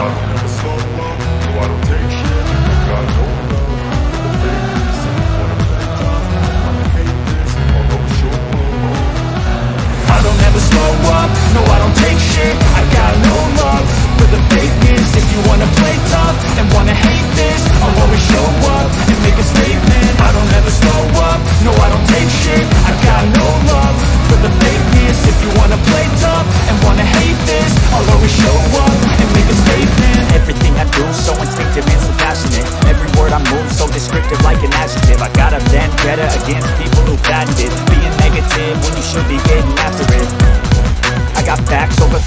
don't ever slow up, no I don't take shit. I got no love for the fakeness. If you wanna play tough, I hate this, although it's your world. I don't ever slow up, no I don't take shit. I got no love for the fakeness. If you wanna play tough and wanna hate this, I'll always show up and make a statement. I don't ever slow up, no I don't take shit. I got no love for the fakeness. If you wanna play tough and wanna hate this, I'll always show up and make a statement. Everything I do so instinctive and so passionate. Every word I move so descriptive like an adjective. I got a vendetta against people who patented being negative when you should be getting after it. I got facts over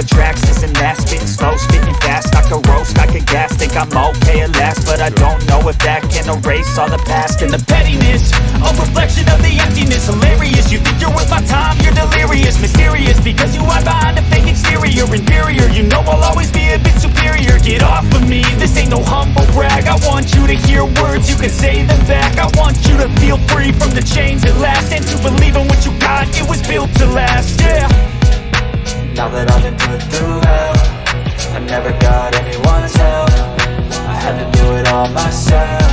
tracks, this and that. Spitting slow, spitting fast, I can roast, I can gas. Think I'm okay at last, but I don't know if that can erase all the past. And the pettiness, a reflection of the emptiness. Hilarious, you think you're worth my time, you're delirious. Mysterious, because you hide behind a fake exterior. Inferior, you know I'll always be a bit superior. Get off of me, this ain't no humble brag. I want you to hear words, you can say them back. I want you to feel free from the chains at last, and to believe in what you got, it was built to last, yeah. Now that I've been put through hell, I never got anyone's help. I had to do it all myself.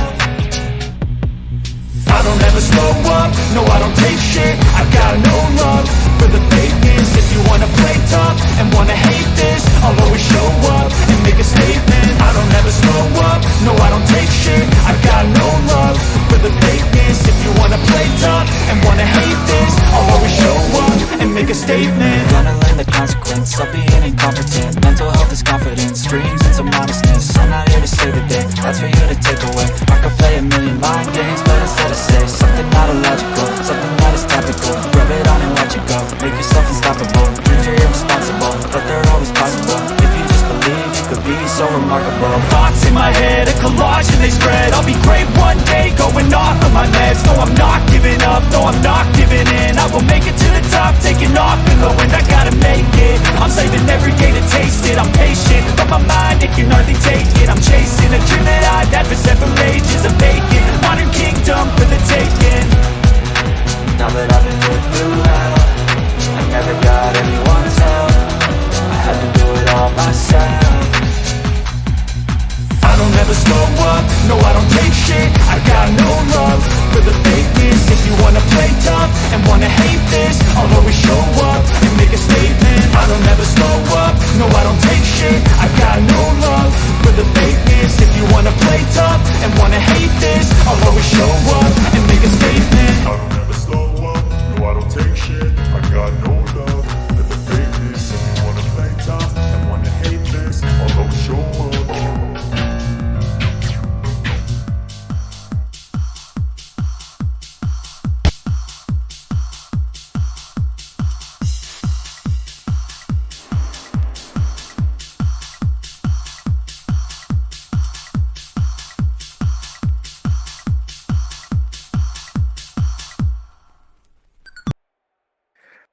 I don't ever slow up, no I don't take shit. I got no love for the fakeness. If you wanna play tough and wanna hate this, I'll always show up and make a statement. I don't ever slow up, no I don't take shit. I got no love for the fakeness. If you wanna play tough and wanna hate this, I'll always show up and make a statement. Gonna learn the consequence of being incompetent. Mental health is confidence, dreams and some modestness. I'm not here to save the day, that's for you to take away. I could play a million mind games, but instead I say something not illogical, something that is topical. Rub it on and watch it go, make yourself unstoppable. Dreams are irresponsible, but they're always possible. If you just believe, you could be so remarkable. Thoughts in my head, a collage and they spread. I'll be great one day, going off of my meds. No, I'm not giving up, no, I'm not giving in. I will make it to the top, taking off in the wind. I gotta make it, I'm saving every day to taste it. I'm patient, but my mind, it can hardly take it. I'm chasing a dream that I've had for several ages. A vacant, modern kingdom for the taking. Now that I've been put through hell, I never got anyone's help. I had to do it all myself. I don't ever slow up, no I don't take shit. I got no love for the fakeness. If you wanna play tough and wanna hate this, I'll always show up and make a statement. I don't ever slow up, no I don't take shit. I got no love for the fakeness. If you wanna play tough and wanna hate this, I'll always show up and make a statement. I don't ever slow up, no I don't take shit. I got no love for the fakeness. If you wanna play tough and wanna hate this, I'll always show up.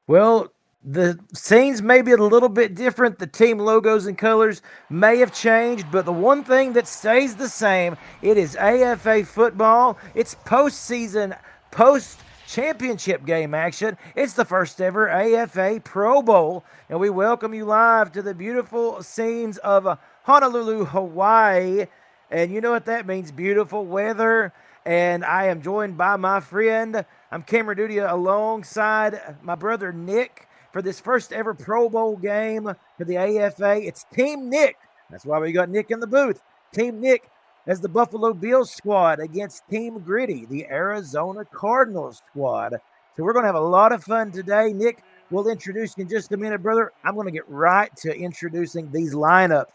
Well, the scenes may be a little bit different. The team logos and colors may have changed, but the one thing that stays the same, it is AFA football. It's postseason, post-championship game action. It's the first ever AFA Pro Bowl, and we welcome you live to the beautiful scenes of Honolulu, Hawaii. And you know what that means, beautiful weather. And I am joined by my friend, I'm Cameron Duty, alongside my brother Nick for this first ever Pro Bowl game for the AFA. It's Team Nikk. That's why we got Nick in the booth. Team Nikk as the Buffalo Bills squad against Team Griddy, the Arizona Cardinals squad. So we're going to have a lot of fun today. Nick, we'll introduce you in just a minute, brother. I'm going to get right to introducing these lineups,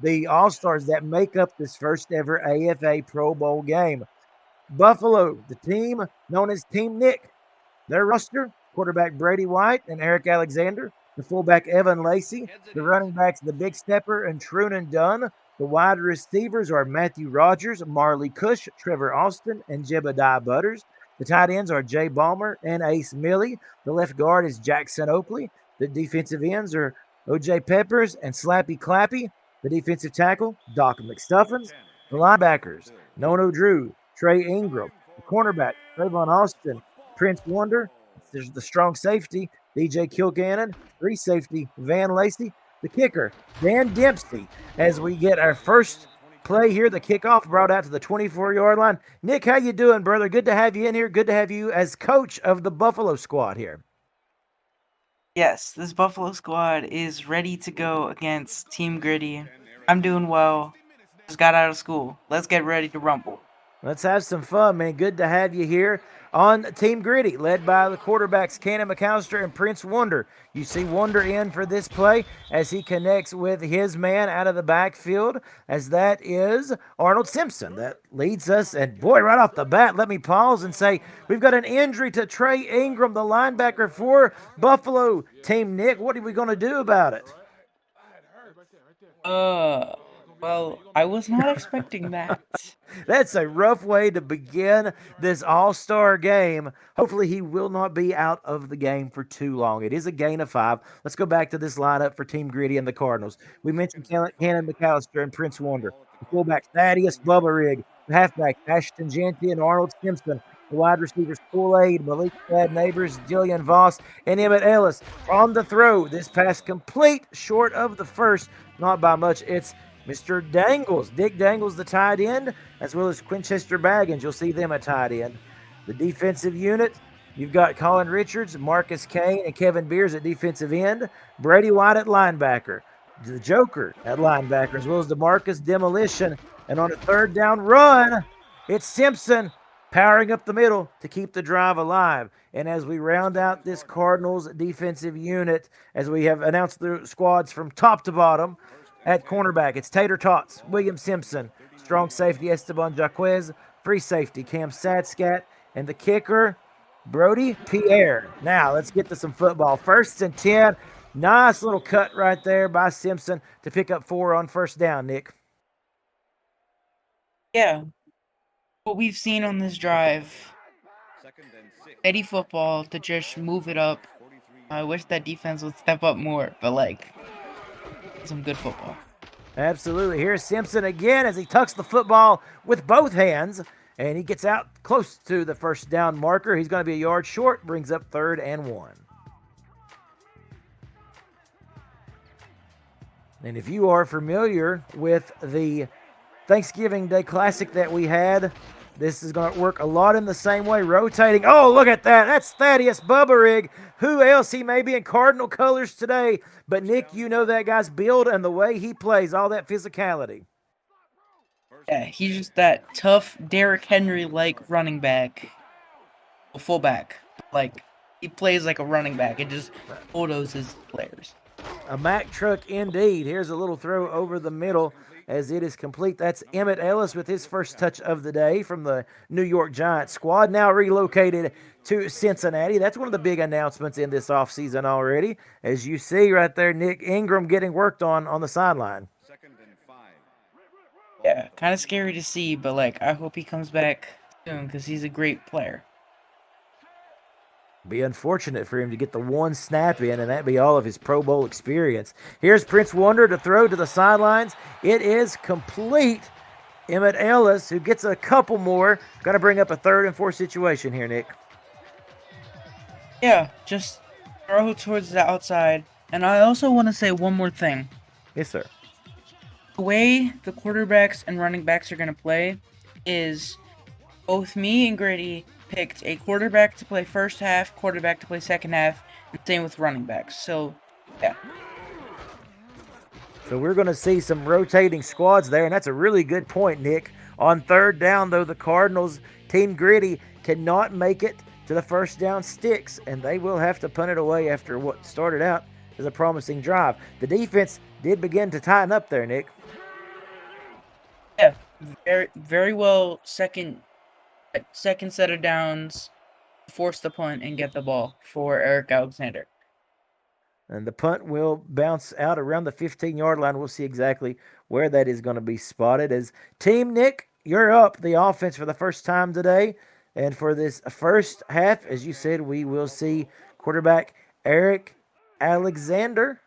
the All-Stars that make up this first ever AFA Pro Bowl game. Buffalo, the team known as Team Nikk. Their roster, quarterback Brady White and Eric Alexander. The fullback Evan Lacey. The running backs, the Big Stepper and Trunan Dunn. The wide receivers are Matthew Rogers, Marley Cush, Trevor Austin, and Jebediah Butters. The tight ends are Jay Ballmer and Ace Millie. The left guard is Jackson Oakley. The defensive ends are O.J. Peppers and Slappy Clappy. The defensive tackle, Doc McStuffins. The linebackers, Nono Drew, Trey Ingram. The cornerback, Trayvon Austin, Prince Wonder. There's the strong safety, DJ Kilgannon. Free safety, Van Lacey. The kicker, Dan Dempsey, as we get our first play here. The kickoff brought out to the 24-yard line. Nikk, how you doing, brother? Good to have you in here. Good to have you as coach of the Buffalo squad here. Yes, this Buffalo squad is ready to go against Team Griddy. I'm doing well. Just got out of school. Let's get ready to rumble. Let's have some fun, man. Good to have you here on Team Griddy, led by the quarterbacks Cannon McAllister and Prince Wonder. You see Wonder in for this play as he connects with his man out of the backfield, as that is Arnold Simpson. That leads us, and boy, right off the bat, let me pause and say we've got an injury to Trey Ingram, the linebacker for Buffalo. Team Nikk, what are we going to do about it? Well, I was not expecting that. That's a rough way to begin this all-star game. Hopefully he will not be out of the game for too long. It is a gain of 5. Let's go back to this lineup for Team Griddy and the Cardinals. We mentioned Cannon McAllister and Prince Wonder. The fullback, Thaddeus Bubba Rigg. The halfback, Ashton Genty and Arnold Simpson. The wide receivers, Kool-Aid, Malik Thad Neighbors, Jillian Voss, and Emmett Ellis. On the throw, this pass complete, short of the first, not by much. It's Mr. Dangles, Dick Dangles, the tight end, as well as Quinchester Baggins. You'll see them at tight end. The defensive unit, you've got Colin Richards, Marcus Kane, and Kevin Beers at defensive end. Brady White at linebacker. The Joker at linebacker, as well as DeMarcus Demolition. And on a third down run, it's Simpson powering up the middle to keep the drive alive. And as we round out this Cardinals defensive unit, as we have announced the squads from top to bottom, at cornerback, it's Tater Tots, William Simpson, strong safety Esteban Jaquez, free safety Cam Sadscat, and the kicker, Brody Pierre. Now, let's get to some football. 1st and 10. Nice little cut right there by Simpson to pick up 4 on first down, Nikk. Yeah. What we've seen on this drive, steady football to just move it up. I wish that defense would step up more, but some good football. Absolutely. Here's Simpson again as he tucks the football with both hands, and he gets out close to the first down marker. He's going to be a yard short, brings up 3rd and 1. And if you are familiar with the Thanksgiving Day Classic that we had, this is going to work a lot in the same way, rotating. Oh, look at that. That's Thaddeus Bubba Rigg. Who else? He may be in Cardinal colors today, but Nikk, you know that guy's build and the way he plays, all that physicality. Yeah, he's just that tough Derrick Henry-like running back, a fullback. He plays like a running back. It just bulldozes players. A Mack truck indeed. Here's a little throw over the middle as it is complete. That's Emmett Ellis with his first touch of the day from the New York Giants squad, now relocated to Cincinnati. That's one of the big announcements in this offseason already. As you see right there, Nikk, Ingram getting worked on the sideline. Yeah, kind of scary to see, but I hope he comes back soon because he's a great player. Be unfortunate for him to get the one snap in, and that'd be all of his Pro Bowl experience. Here's Prince Wonder to throw to the sidelines. It is complete. Emmett Ellis, who gets a couple more, going to bring up a 3rd and 4 situation here, Nikk. Yeah, just throw towards the outside. And I also want to say one more thing. Yes, sir. The way the quarterbacks and running backs are going to play is both me and Griddy picked a quarterback to play first half, quarterback to play second half, and same with running backs. So, yeah. So we're going to see some rotating squads there, and that's a really good point, Nikk. On 3rd down, though, the Cardinals, Team Griddy, cannot make it to the first down sticks, and they will have to punt it away after what started out as a promising drive. The defense did begin to tighten up there, Nikk. Yeah, very, very well. Second set of downs, force the punt and get the ball for Eric Alexander. And the punt will bounce out around the 15-yard line. We'll see exactly where that is going to be spotted. As Team Nikk, you're up the offense for the first time today. And for this first half, as you said, we will see quarterback Eric Alexander.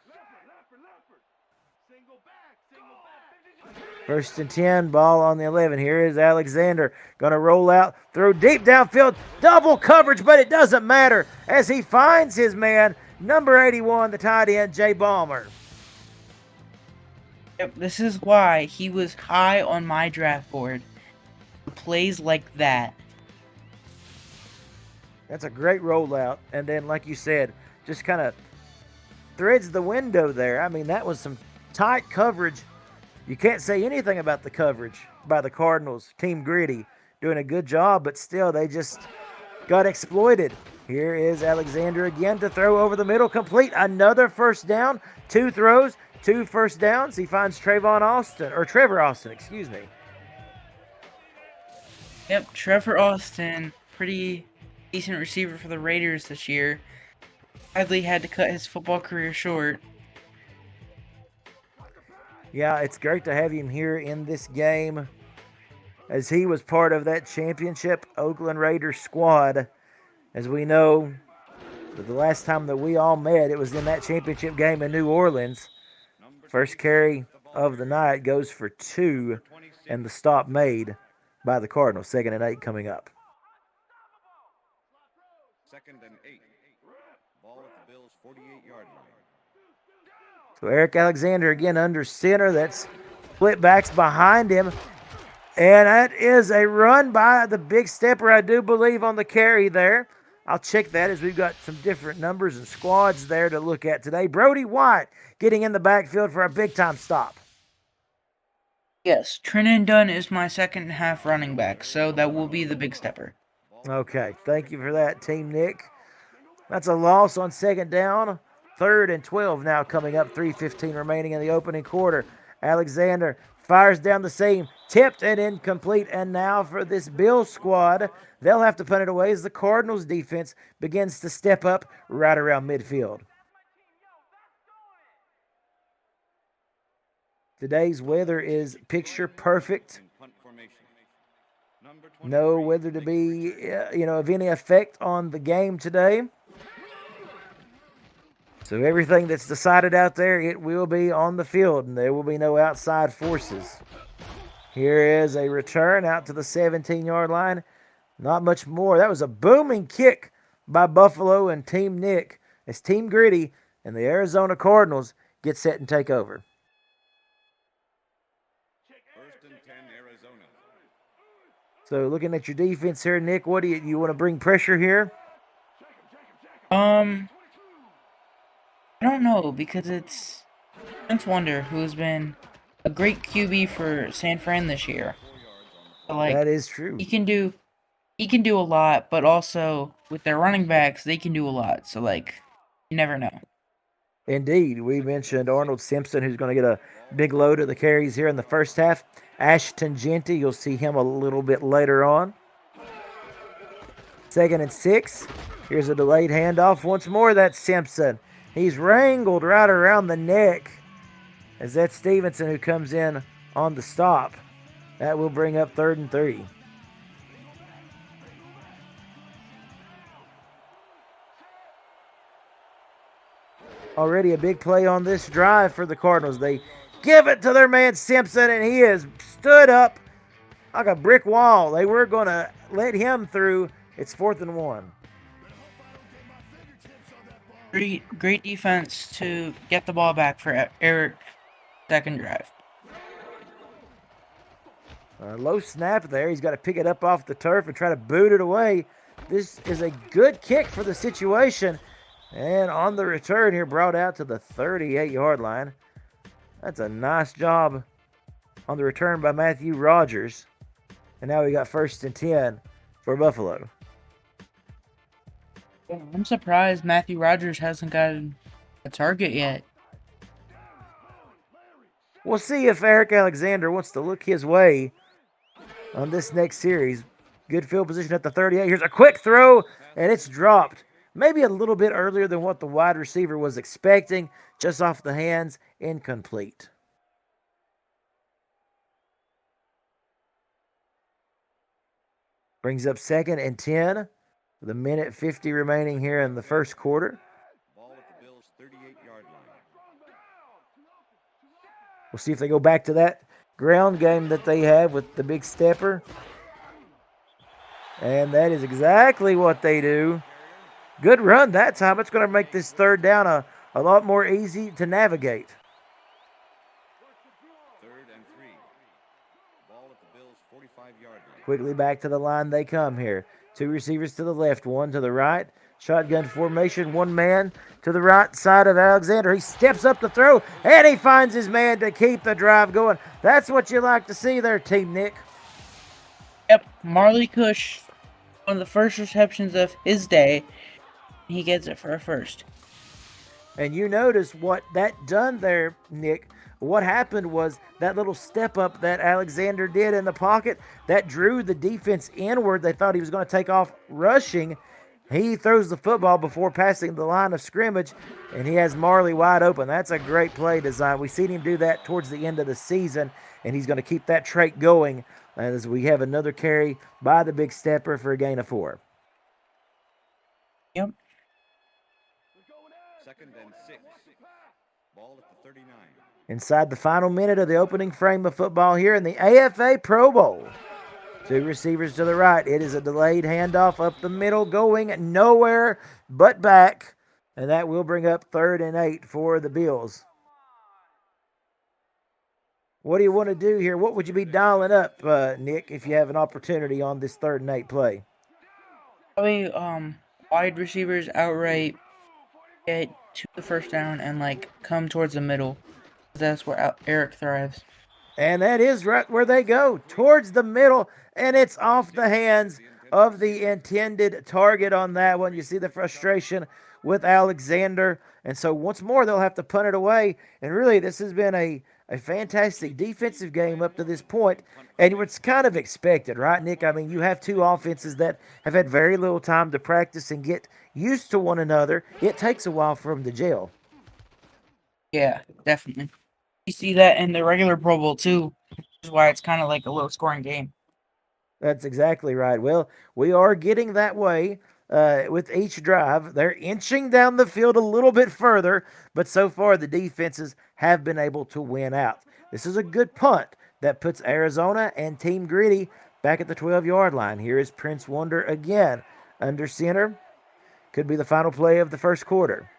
1st and 10, ball on the 11. Here is Alexander. Going to roll out, throw deep downfield, double coverage, but it doesn't matter as he finds his man, number 81, the tight end, Jay Ballmer. Yep, this is why he was high on my draft board. Plays like that. That's a great rollout. And then, like you said, just kind of threads the window there. I mean, that was some tight coverage. You can't say anything about the coverage by the Cardinals. Team Griddy doing a good job, but still, they just got exploited. Here is Alexander again to throw over the middle, complete another first down. 2 throws, 2 first downs. He finds Trevor Austin, excuse me. Yep, Trevor Austin, pretty decent receiver for the Raiders this year. Sadly had to cut his football career short. Yeah, it's great to have him here in this game, as he was part of that championship Oakland Raiders squad. As we know, the last time that we all met, it was in that championship game in New Orleans. First carry of the night goes for 2, and the stop made by the Cardinals. 2nd and 8 coming up. 2nd and 8. Ball at the Bills' 48-yard line. So Eric Alexander again under center. That's split backs behind him. And that is a run by the big stepper, I do believe, on the carry there. I'll check that as we've got some different numbers and squads there to look at today. Brody White getting in the backfield for a big-time stop. Yes, Trenton Dunn is my second half running back, so that will be the big stepper. Okay, thank you for that, Team Nikk. That's a loss on 2nd down. 3rd and 12 now coming up. 3:15 remaining in the opening quarter. Alexander fires down the seam, tipped and incomplete. And now for this Bills squad, they'll have to punt it away as the Cardinals defense begins to step up right around midfield. Today's weather is picture perfect. No weather to be, of any effect on the game today. So everything that's decided out there, it will be on the field, and there will be no outside forces. Here is a return out to the 17-yard line. Not much more. That was a booming kick by Buffalo and Team Nikk as Team Griddy and the Arizona Cardinals get set and take over. 1st and 10, Arizona. So looking at your defense here, Nikk, what do you want to bring pressure here? I don't know, because it's Vince Wonder, who's been a great QB for San Fran this year. So, That is true. He can do a lot, but also with their running backs, they can do a lot. So you never know. Indeed. We mentioned Arnold Simpson, who's going to get a big load of the carries here in the first half. Ashton Genty, you'll see him a little bit later on. 2nd and 6. Here's a delayed handoff. Once more, that's Simpson. He's wrangled right around the neck as that's Stevenson who comes in on the stop. That will bring up 3rd and 3. Already a big play on this drive for the Cardinals. They give it to their man Simpson, and he has stood up like a brick wall. They were going to let him through. It's 4th and 1. Great defense to get the ball back for Eric. Second drive. Low snap there. He's got to pick it up off the turf and try to boot it away. This is a good kick for the situation. And on the return here, brought out to the 38-yard line. That's a nice job on the return by Matthew Rogers. And now we got 1st and 10 for Buffalo. I'm surprised Matthew Rogers hasn't gotten a target yet. We'll see if Eric Alexander wants to look his way on this next series. Good field position at the 38. Here's a quick throw, and it's dropped. Maybe a little bit earlier than what the wide receiver was expecting. Just off the hands, incomplete. Brings up 2nd and 10. With a minute 50 remaining here in the first quarter. Ball at the Bills' 38-yard line. We'll see if they go back to that ground game that they have with the big stepper. And that is exactly what they do. Good run that time. It's going to make this 3rd down a lot more easy to navigate. Third and 3. Ball at the Bills' 45-yard line. Quickly back to the line they come here. Two receivers to the left, one to the right. Shotgun formation, one man to the right side of Alexander. He steps up to throw, and he finds his man to keep the drive going. That's what you like to see there, Team Nikk. Yep, Marley Cush, one of the first receptions of his day. He gets it for a first. And you notice what that done there, Nikk. What happened was that little step up that Alexander did in the pocket, that drew the defense inward. They thought he was going to take off rushing. He throws the football before passing the line of scrimmage, and he has Marley wide open. That's a great play design. We've seen him do that towards the end of the season, and he's going to keep that trait going as we have another carry by the big stepper for a gain of 4. Yep. Second and 6. Ball at the 39. Inside the final minute of the opening frame of football here in the AFA Pro Bowl. Two receivers to the right. It is a delayed handoff up the middle, going nowhere but back. And that will bring up 3rd and 8 for the Bills. What do you want to do here? What would you be dialing up, Nikk, if you have an opportunity on this 3rd and 8 play? Probably wide receivers outright get to the first down and come towards the middle. That's where Eric thrives. And that is right where they go, towards the middle, and it's off the hands of the intended target on that one. You see the frustration with Alexander, and so once more they'll have to punt it away. And really, this has been a fantastic defensive game up to this point, and it's kind of expected, right, Nikk? I mean, you have two offenses that have had very little time to practice and get used to one another. It takes a while for them to gel. Yeah, definitely. You see that in the regular Pro Bowl too, which is why it's kind of like a low-scoring game. That's exactly right. Well, we are getting that way with each drive. They're inching down the field a little bit further, but so far the defenses have been able to win out. This is a good punt that puts Arizona and Team Griddy back at the 12-yard line. Here is Prince Wonder again under center. Could be the final play of the first quarter.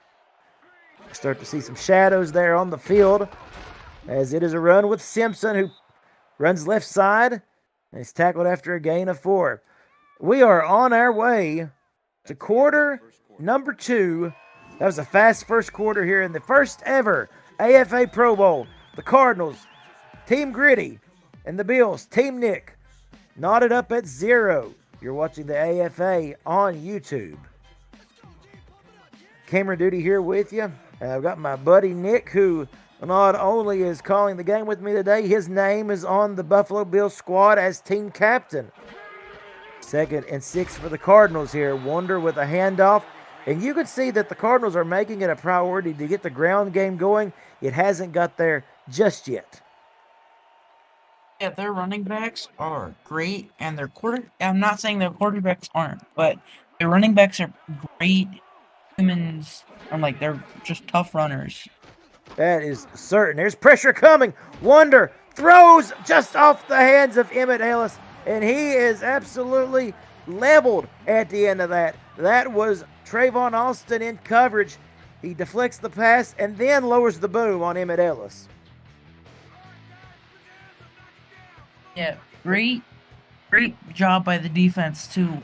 Start to see some shadows there on the field as it is a run with Simpson, who runs left side, and he's tackled after a gain of 4. We are on our way to quarter number 2. That was a fast first quarter here in the first ever AFA Pro Bowl. The Cardinals, Team Griddy, and the Bills, Team Nikk, knotted up at 0. You're watching the AFA on YouTube. Camera duty here with you. I've got my buddy Nikk, who not only is calling the game with me today, his name is on the Buffalo Bills squad as team captain. 2nd and 6 for the Cardinals here. Wonder with a handoff. And you can see that the Cardinals are making it a priority to get the ground game going. It hasn't got there just yet. Yeah, their running backs are great, and I'm not saying their quarterbacks aren't, but their running backs are great humans, and they're just tough runners. That is certain. There's pressure coming. Wonder throws just off the hands of Emmett Ellis, and he is absolutely leveled at the end of that. That was Trayvon Austin in coverage. He deflects the pass and then lowers the boom on Emmett Ellis. Yeah, great job by the defense to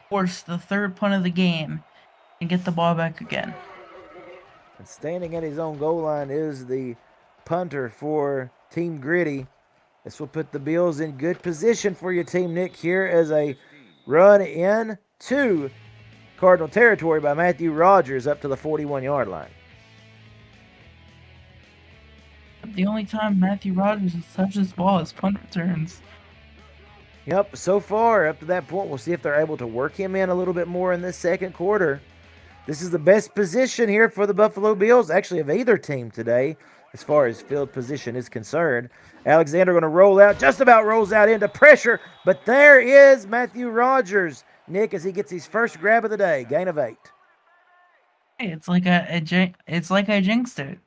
force the 3rd punt of the game and get the ball back again. And standing at his own goal line is the punter for Team Griddy. This will put the Bills in good position for your Team Nikk here as a run in to Cardinal territory by Matthew Rogers up to the 41-yard line. The only time Matthew Rogers has touched this ball is punt returns. Yep, so far up to that point, we'll see if they're able to work him in a little bit more in this second quarter. This is the best position here for the Buffalo Bills, actually of either team today, as far as field position is concerned. Alexander going to roll out, just about rolls out into pressure, but there is Matthew Rogers, Nikk, as he gets his first grab of the day, gain of 8. Hey, it's like I jinxed it.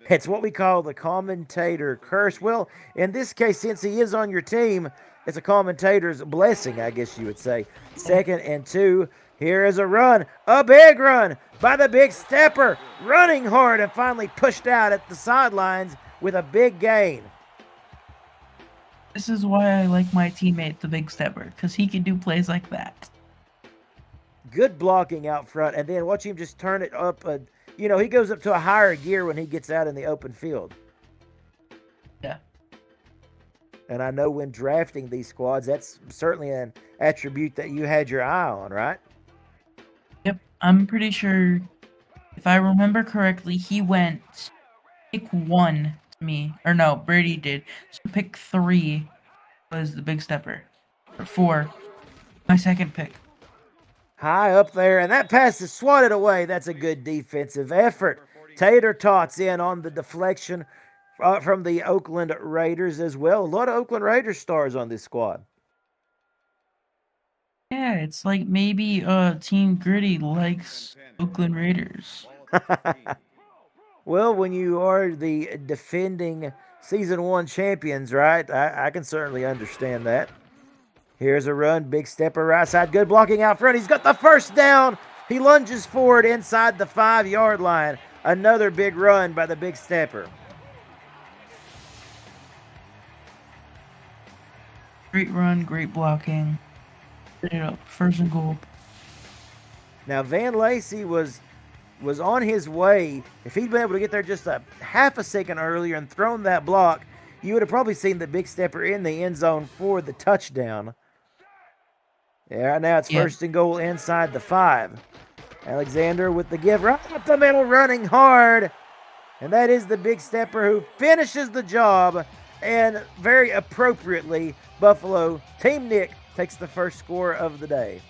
It's what we call the commentator curse. Well, in this case, since he is on your team, it's a commentator's blessing, I guess you would say. 2nd and 2. Here is a run, a big run by the big stepper, running hard and finally pushed out at the sidelines with a big gain. This is why I like my teammate, the Big Stepper, because he can do plays like that. Good blocking out front, and then watch him just turn it up. He goes up to a higher gear when he gets out in the open field. Yeah. And I know when drafting these squads, that's certainly an attribute that you had your eye on, right? Yep. I'm pretty sure, if I remember correctly, he went pick 1 to me. Or no, Brady did. So pick 3 was the Big Stepper. Or 4. My second pick. High up there, and that pass is swatted away. That's a good defensive effort. Tater Tots in on the deflection from the Oakland Raiders as well. A lot of Oakland Raiders stars on this squad. Yeah, it's like maybe Team Griddy likes Oakland Raiders. Well, when you are the defending Season 1 champions, right? I can certainly understand that. Here's a run. Big stepper right side. Good blocking out front. He's got the first down. He lunges forward inside the 5-yard line. Another big run by the big stepper. Great run, great blocking. Set it up. First and goal. Now, Van Lacey was on his way. If he'd been able to get there just a half a second earlier and thrown that block, you would have probably seen the big stepper in the end zone for the touchdown. Yeah, now it's first and goal inside the 5. Alexander with the give right up the middle, running hard. And that is the big stepper who finishes the job. And very appropriately, Buffalo, Team Nikk, takes the first score of the day.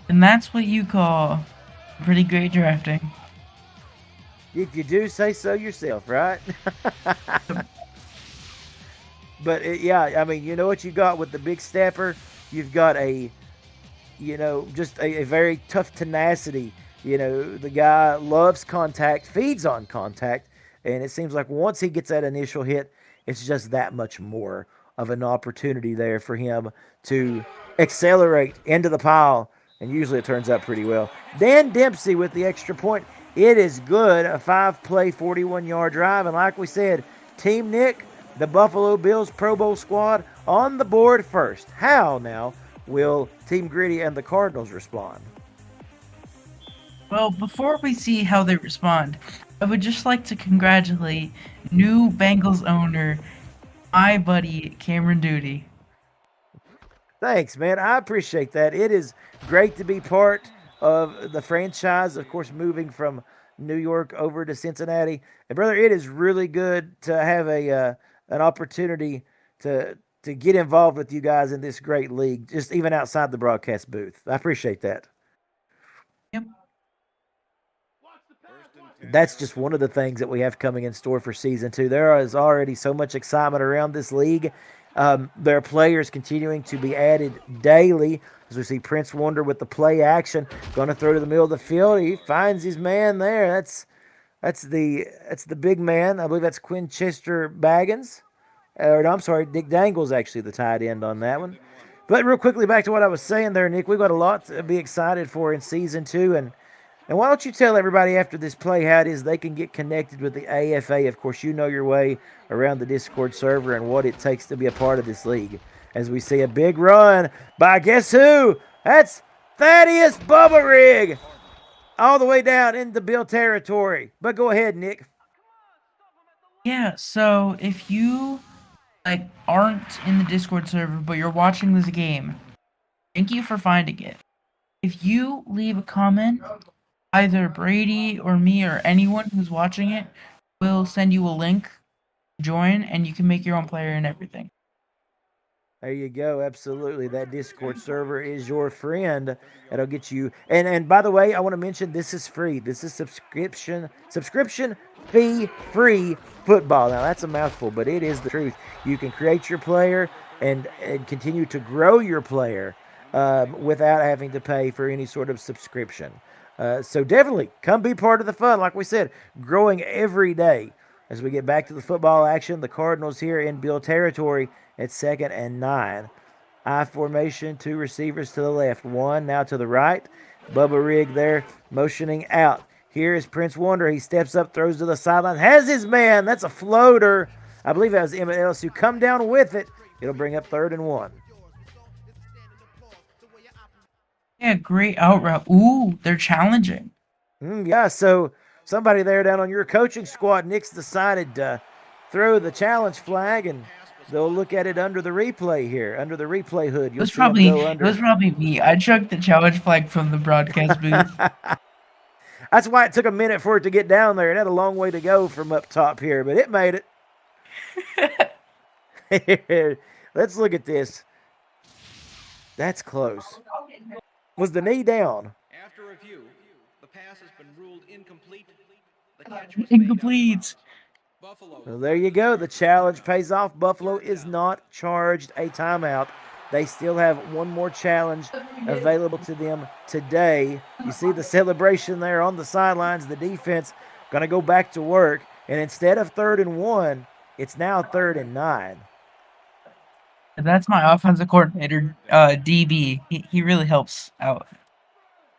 And that's what you call pretty great drafting. If you do say so yourself, right? But I mean, you know what you got with the big stepper? You've got just a very tough tenacity. The guy loves contact, feeds on contact, and it seems like once he gets that initial hit, it's just that much more of an opportunity there for him to accelerate into the pile, and usually it turns out pretty well. Dan Dempsey with the extra point. It is good, a 5-play, 41-yard drive, and like we said, Team Nikk, the Buffalo Bills Pro Bowl squad, on the board first. How now will Team Griddy and the Cardinals respond? Well, before we see how they respond, I would just like to congratulate new Bengals owner, my buddy Cameron Duty. Thanks, man. I appreciate that. It is great to be part of the franchise, of course, moving from New York over to Cincinnati. And, brother, it is really good to have an opportunity to get involved with you guys in this great league, just even outside the broadcast booth. I appreciate that. Yep. That's just one of the things that we have coming in store for Season 2. There is already so much excitement around this league. There are players continuing to be added daily. As we see Prince Wonder with the play action, going to throw to the middle of the field. He finds his man there. That's the big man. I believe that's Quinchester Baggins. No, I'm sorry, Dick Dangle's actually the tight end on that one. But real quickly, back to what I was saying there, Nick. We've got a lot to be excited for in Season 2. And why don't you tell everybody after this play how it is they can get connected with the AFA? Of course, you know your way around the Discord server and what it takes to be a part of this league. As we see a big run by guess who? That's Thaddeus Bubba Rig. All the way down into Bill territory. But go ahead, Nick. Yeah, so if you aren't in the Discord server, but you're watching this game, thank you for finding it. If you leave a comment, either Brady or me or anyone who's watching it will send you a link to join, and you can make your own player and everything. There you go. Absolutely. That Discord server is your friend. That'll get you. And by the way, I want to mention this is free. This is subscription fee free football. Now that's a mouthful, but it is the truth. You can create your player and continue to grow your player without having to pay for any sort of subscription. So definitely come be part of the fun. Like we said, growing every day. As we get back to the football action, the Cardinals here in Bill territory at 2nd and 9. I formation, 2 receivers to the left, 1 now to the right. Bubba Rig there motioning out. Here is Prince Wonder. He steps up, throws to the sideline, has his man. That's a floater. I believe that was Emmett Ellis who come down with it. It'll bring up 3rd and 1. Yeah, great out route. Ooh, they're challenging. Yeah, so somebody there down on your coaching squad, Nick's decided to throw the challenge flag, and they'll look at it under the replay here, under the replay hood. It You'll was see them probably go it under. was probably me. I chucked the challenge flag from the broadcast booth. That's why it took a minute for it to get down there. It had a long way to go from up top here, but it made it. Let's look at this. That's close. Was the knee down? After review, the pass has been ruled incomplete. The catch was made Incomplete. Buffalo. Well, there you go. The challenge pays off. Buffalo is not charged a timeout. They still have one more challenge available to them today. You see the celebration there on the sidelines. The defense going to go back to work. And instead of 3rd and 1, it's now 3rd and 9. That's my offensive coordinator, DB. He really helps out.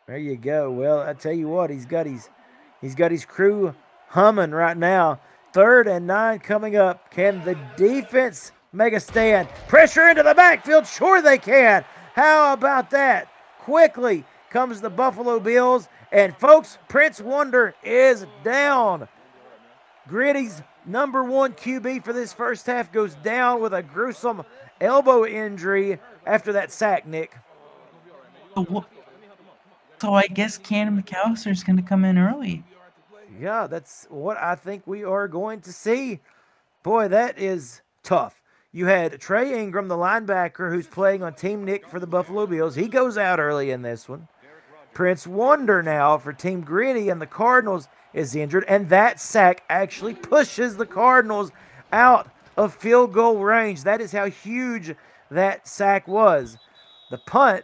There you go. Well, I tell you what, he's got his crew humming right now. 3rd and 9 coming up. Can the defense make a stand? Pressure into the backfield. Sure they can. How about that? Quickly comes the Buffalo Bills. And folks, Prince Wonder is down. Griddy's number 1 QB for this first half goes down with a gruesome elbow injury after that sack, Nick. So I guess Cannon McAllister's going to come in early. Yeah, that's what I think we are going to see. Boy, that is tough. You had Trey Ingram, the linebacker, who's playing on Team Nikk for the Buffalo Bills. He goes out early in this one. Prince Wonder now for Team Griddy and the Cardinals is injured, and that sack actually pushes the Cardinals out of field goal range. That is how huge that sack was. The punt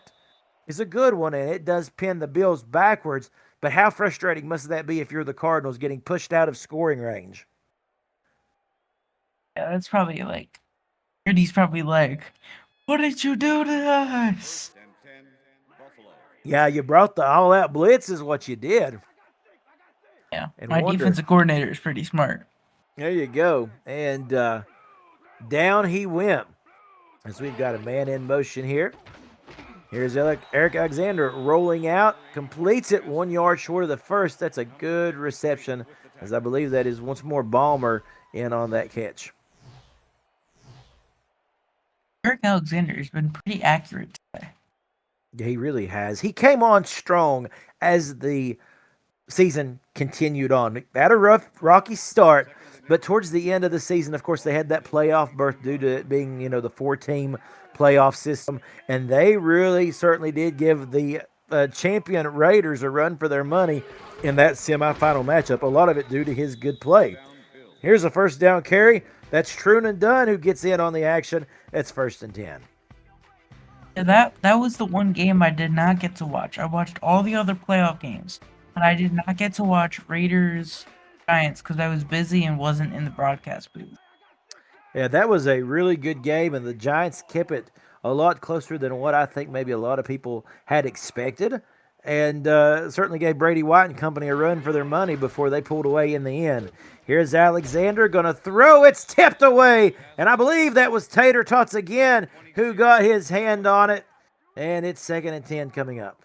is a good one, and it does pin the Bills backwards, but how frustrating must that be if you're the Cardinals getting pushed out of scoring range? Yeah, that's probably like, Griddy's probably like, what did you do to us? 10-10, Buffalo. Yeah, you brought the all-out blitz is what you did. Yeah, And my Wonder- defensive coordinator is pretty smart. There you go. And down he went. As we've got a man in motion here. Here's Eric Alexander rolling out. Completes it 1 yard short of the first. That's a good reception, as I believe that is once more Balmer in on that catch. Eric Alexander has been pretty accurate today. Yeah, he really has. He came on strong as the season continued on. Had a rocky start, but towards the end of the season, of course, they had that playoff berth due to it being, the 4-team playoff system, and they really certainly did give the champion Raiders a run for their money in that semifinal matchup. A lot of it due to his good play. Here's a first down carry. That's Truman Dunn who gets in on the action. It's 1st and 10. Yeah, that was the one game I did not get to watch. I watched all the other playoff games, but I did not get to watch Raiders Giants because I was busy and wasn't in the broadcast booth. Yeah, that was a really good game, and the Giants kept it a lot closer than what I think maybe a lot of people had expected, and certainly gave Brady White and company a run for their money before they pulled away in the end. Here's Alexander going to throw. It's tipped away, and I believe that was Tater Tots again who got his hand on it, and it's 2nd and 10 coming up.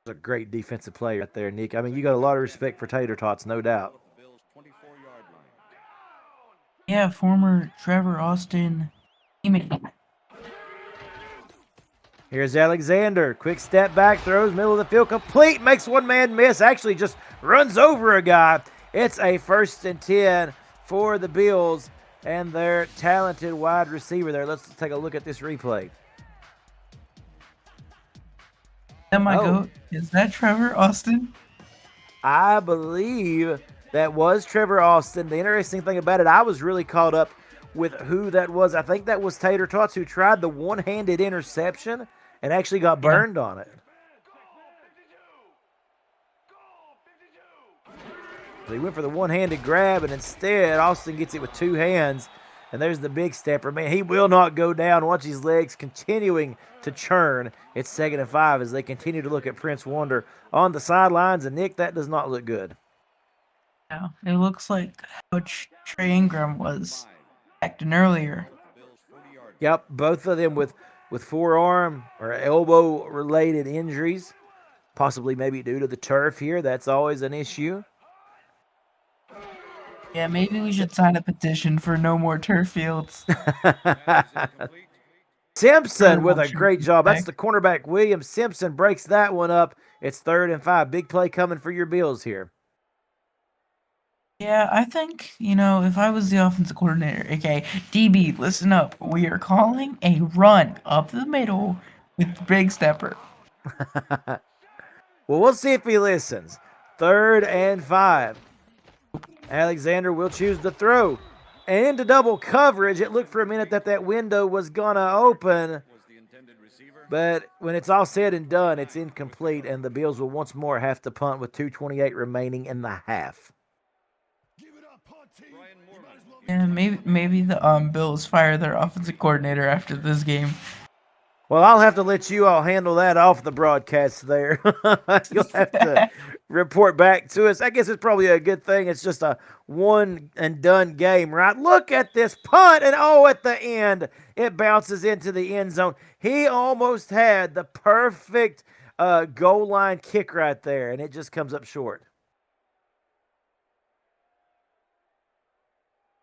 A great defensive play right there, Nick. I mean, you got a lot of respect for Tater Tots, no doubt. Bills 24-yard line. Yeah, former Trevor Austin teammate. Here's Alexander. Quick step back, throws, middle of the field, complete, makes one man miss, actually just runs over a guy. It's a 1st and 10 for the Bills and their talented wide receiver there. Let's take a look at this replay. Is that Trevor Austin? I believe that was Trevor Austin. The interesting thing about it, I was really caught up with who that was. I think that was Tater Tots who tried the one-handed interception and actually got burned on it. So he went for the one-handed grab, and instead Austin gets it with 2 hands And there's the big stepper. Man, he will not go down. Watch his legs continuing to churn. It's 2nd and 5 as they continue to look at Prince Wonder on the sidelines. And Nick, that does not look good. Yeah, it looks like how Trey Ingram was acting earlier. Yep, both of them with forearm or elbow related injuries, possibly maybe due to the turf here. That's always an issue. Yeah, maybe we should sign a petition for no more turf fields. Simpson with a Motion great job. That's back. the cornerback, Williams. Simpson breaks that one up. It's 3rd and 5. Big play coming for your Bills here. Yeah, I think, if I was the offensive coordinator, okay, DB, listen up. We are calling a run up the middle with the big stepper. Well, we'll see if he listens. 3rd and 5. Alexander will choose to throw. And into double coverage, it looked for a minute that window was going to open. But when it's all said and done, it's incomplete, and the Bills will once more have to punt with 2:28 remaining in the half. Yeah, maybe the Bills fire their offensive coordinator after this game. Well, I'll have to let you all handle that off the broadcast there. You'll have to report back to us. I guess it's probably a good thing. It's just a one and done game, right? Look at this punt, and at the end, it bounces into the end zone. He almost had the perfect goal line kick right there, and it just comes up short.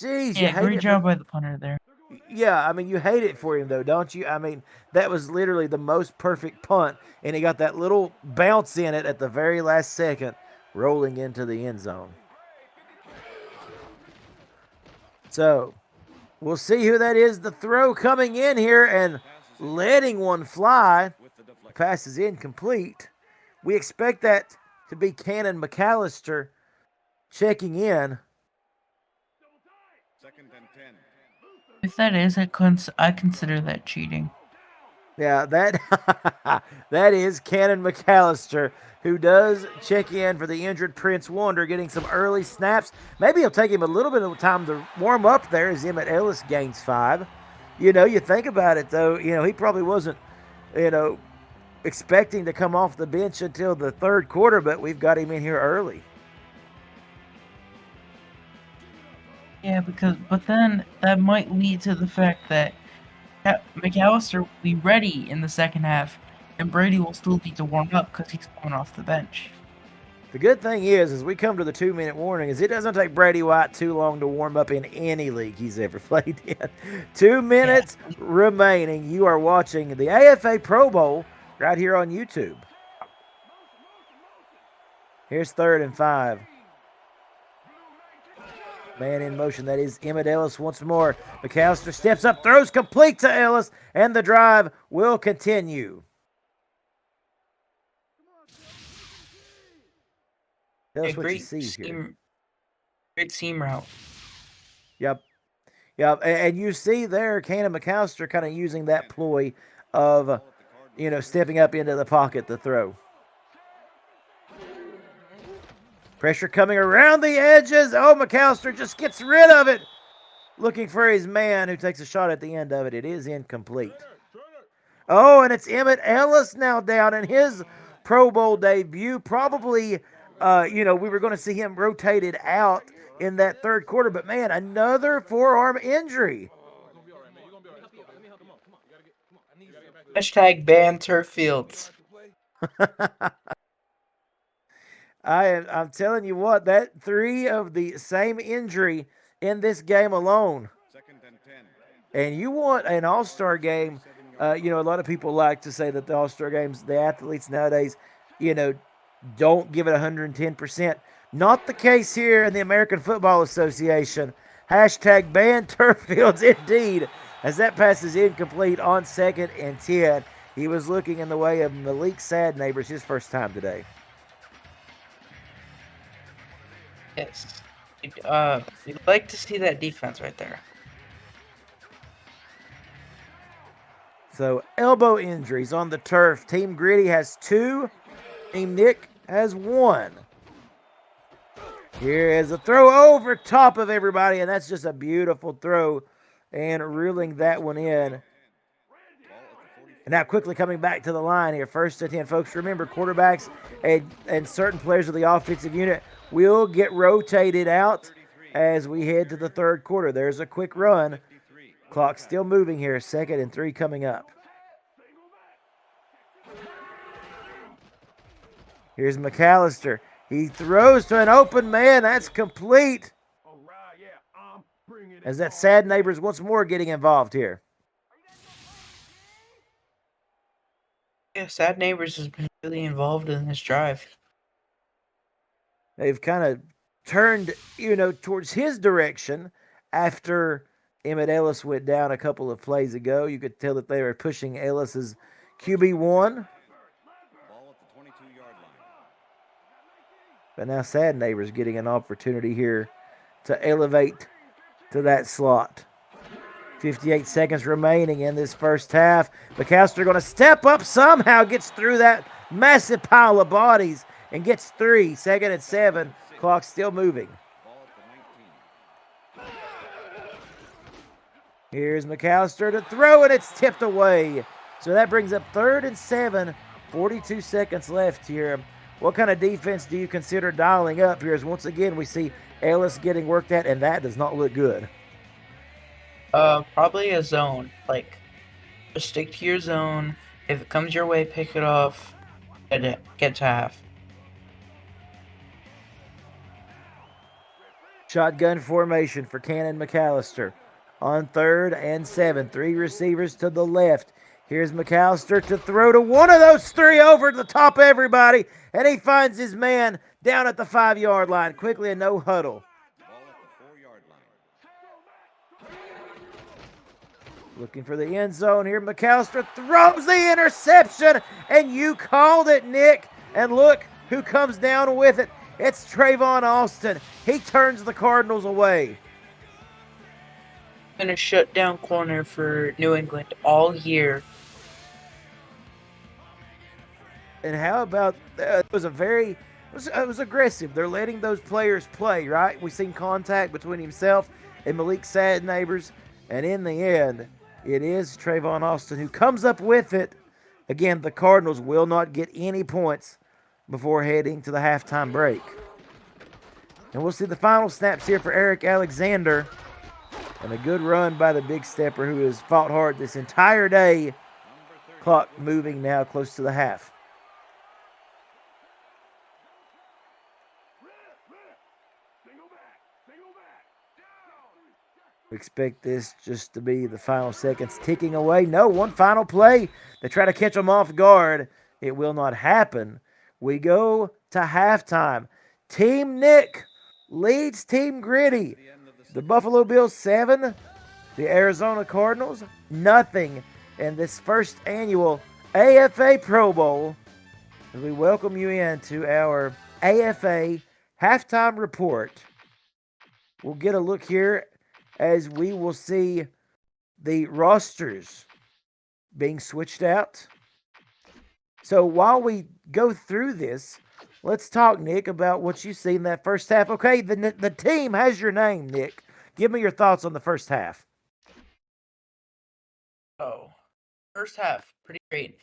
Jeez, Yeah, great job by the punter there. Yeah, I mean, you hate it for him, though, don't you? I mean, that was literally the most perfect punt, and he got that little bounce in it at the very last second, rolling into the end zone. So, we'll see who that is. The throw coming in here and letting one fly. The pass is incomplete. We expect that to be Cannon McAllister checking in. If that is, I consider that cheating. Yeah, that is Cannon McAllister, who does check in for the injured Prince Wonder, getting some early snaps. Maybe it'll take him a little bit of time to warm up there as Emmett Ellis gains 5. You think about it, though, he probably wasn't, expecting to come off the bench until the 3rd quarter, but we've got him in here early. Yeah, but then that might lead to the fact that McAllister will be ready in the 2nd half, and Brady will still need to warm up because he's coming off the bench. The good thing is, as we come to the 2-minute warning, is it doesn't take Brady White too long to warm up in any league he's ever played in. 2 minutes remaining. You are watching the AFA Pro Bowl right here on YouTube. Here's 3rd and 5. Man in motion, that is Emmett Ellis once more. McAllister steps up, throws complete to Ellis, and the drive will continue. Tell us what you see here. Great seam route. Yep. And you see there, Cannon McAllister kind of using that ploy of, stepping up into the pocket to throw. Pressure coming around the edges. McAllister just gets rid of it. Looking for his man who takes a shot at the end of it. It is incomplete. And it's Emmett Ellis now down in his Pro Bowl debut. Probably, we were going to see him rotated out in that 3rd quarter. But, man, another forearm injury. Hashtag ban turf fields. I'm telling you what, that 3 of the same injury in this game alone. And you want an all-star game. A lot of people like to say that the all-star games, the athletes nowadays, don't give it 110%. Not the case here in the American Football Association. Hashtag ban turf fields indeed, as that pass is incomplete on 2nd and 10. He was looking in the way of Malik Sadneighbors his first time today. Yes. You'd like to see that defense right there. So, elbow injuries on the turf. Team Griddy has 2. Team Nikk has 1. Here is a throw over top of everybody, and that's just a beautiful throw and reeling that one in. And now quickly coming back to the line here. 1st and 10. Folks, remember quarterbacks and certain players of the offensive unit will get rotated out as we head to the third quarter. There's a quick run. Clock still moving here. 2nd and 3 coming up. Here's McAllister. He throws to an open man. That's complete. As that sad neighbors once more getting involved here. Yeah, Sad Neighbors has been really involved in this drive. They've kind of turned, towards his direction after Emmett Ellis went down a couple of plays ago. You could tell that they were pushing Ellis's QB1. But now Sad Neighbors getting an opportunity here to elevate to that slot. 58 seconds remaining in this first half. McAllister going to step up somehow, gets through that massive pile of bodies and gets 3. 2nd and 7. Clock still moving. Here's McAllister to throw, and it's tipped away. So that brings up 3rd and 7. 42 seconds left here. What kind of defense do you consider dialing up here? As once again we see Ellis getting worked at, and that does not look good. Probably a zone. Like, just stick to your zone. If it comes your way, pick it off. Get to half. Shotgun formation for Cannon McAllister. On 3rd and 7. 3 receivers to the left. Here's McAllister to throw to one of those 3 over the top of everybody. And he finds his man down at the 5-yard line. Quickly a no huddle. Looking for the end zone here. McAllister throws the interception. And you called it, Nick. And look who comes down with it. It's Trayvon Austin. He turns the Cardinals away. Been a shutdown corner for New England all year. And how about it was aggressive. They're letting those players play, right? We've seen contact between himself and Malik Sad Neighbors, and in the end, it is Trayvon Austin who comes up with it. Again, the Cardinals will not get any points before heading to the halftime break. And we'll see the final snaps here for Eric Alexander. And a good run by the big stepper who has fought hard this entire day. Clock moving now close to the half. We expect this just to be the final seconds ticking away. No, one final play. They try to catch them off guard. It will not happen. We go to halftime. Team Nikk leads Team Griddy. The Buffalo Bills 7, the Arizona Cardinals nothing in this first annual AFA Pro Bowl. As we welcome you into our AFA halftime report. We'll get a look here as we will see the rosters being switched out. So while we go through this, let's talk, Nick, about what you see in that first half. Okay, the team has your name, Nick. Give me your thoughts on the first half. Oh, first half, pretty great.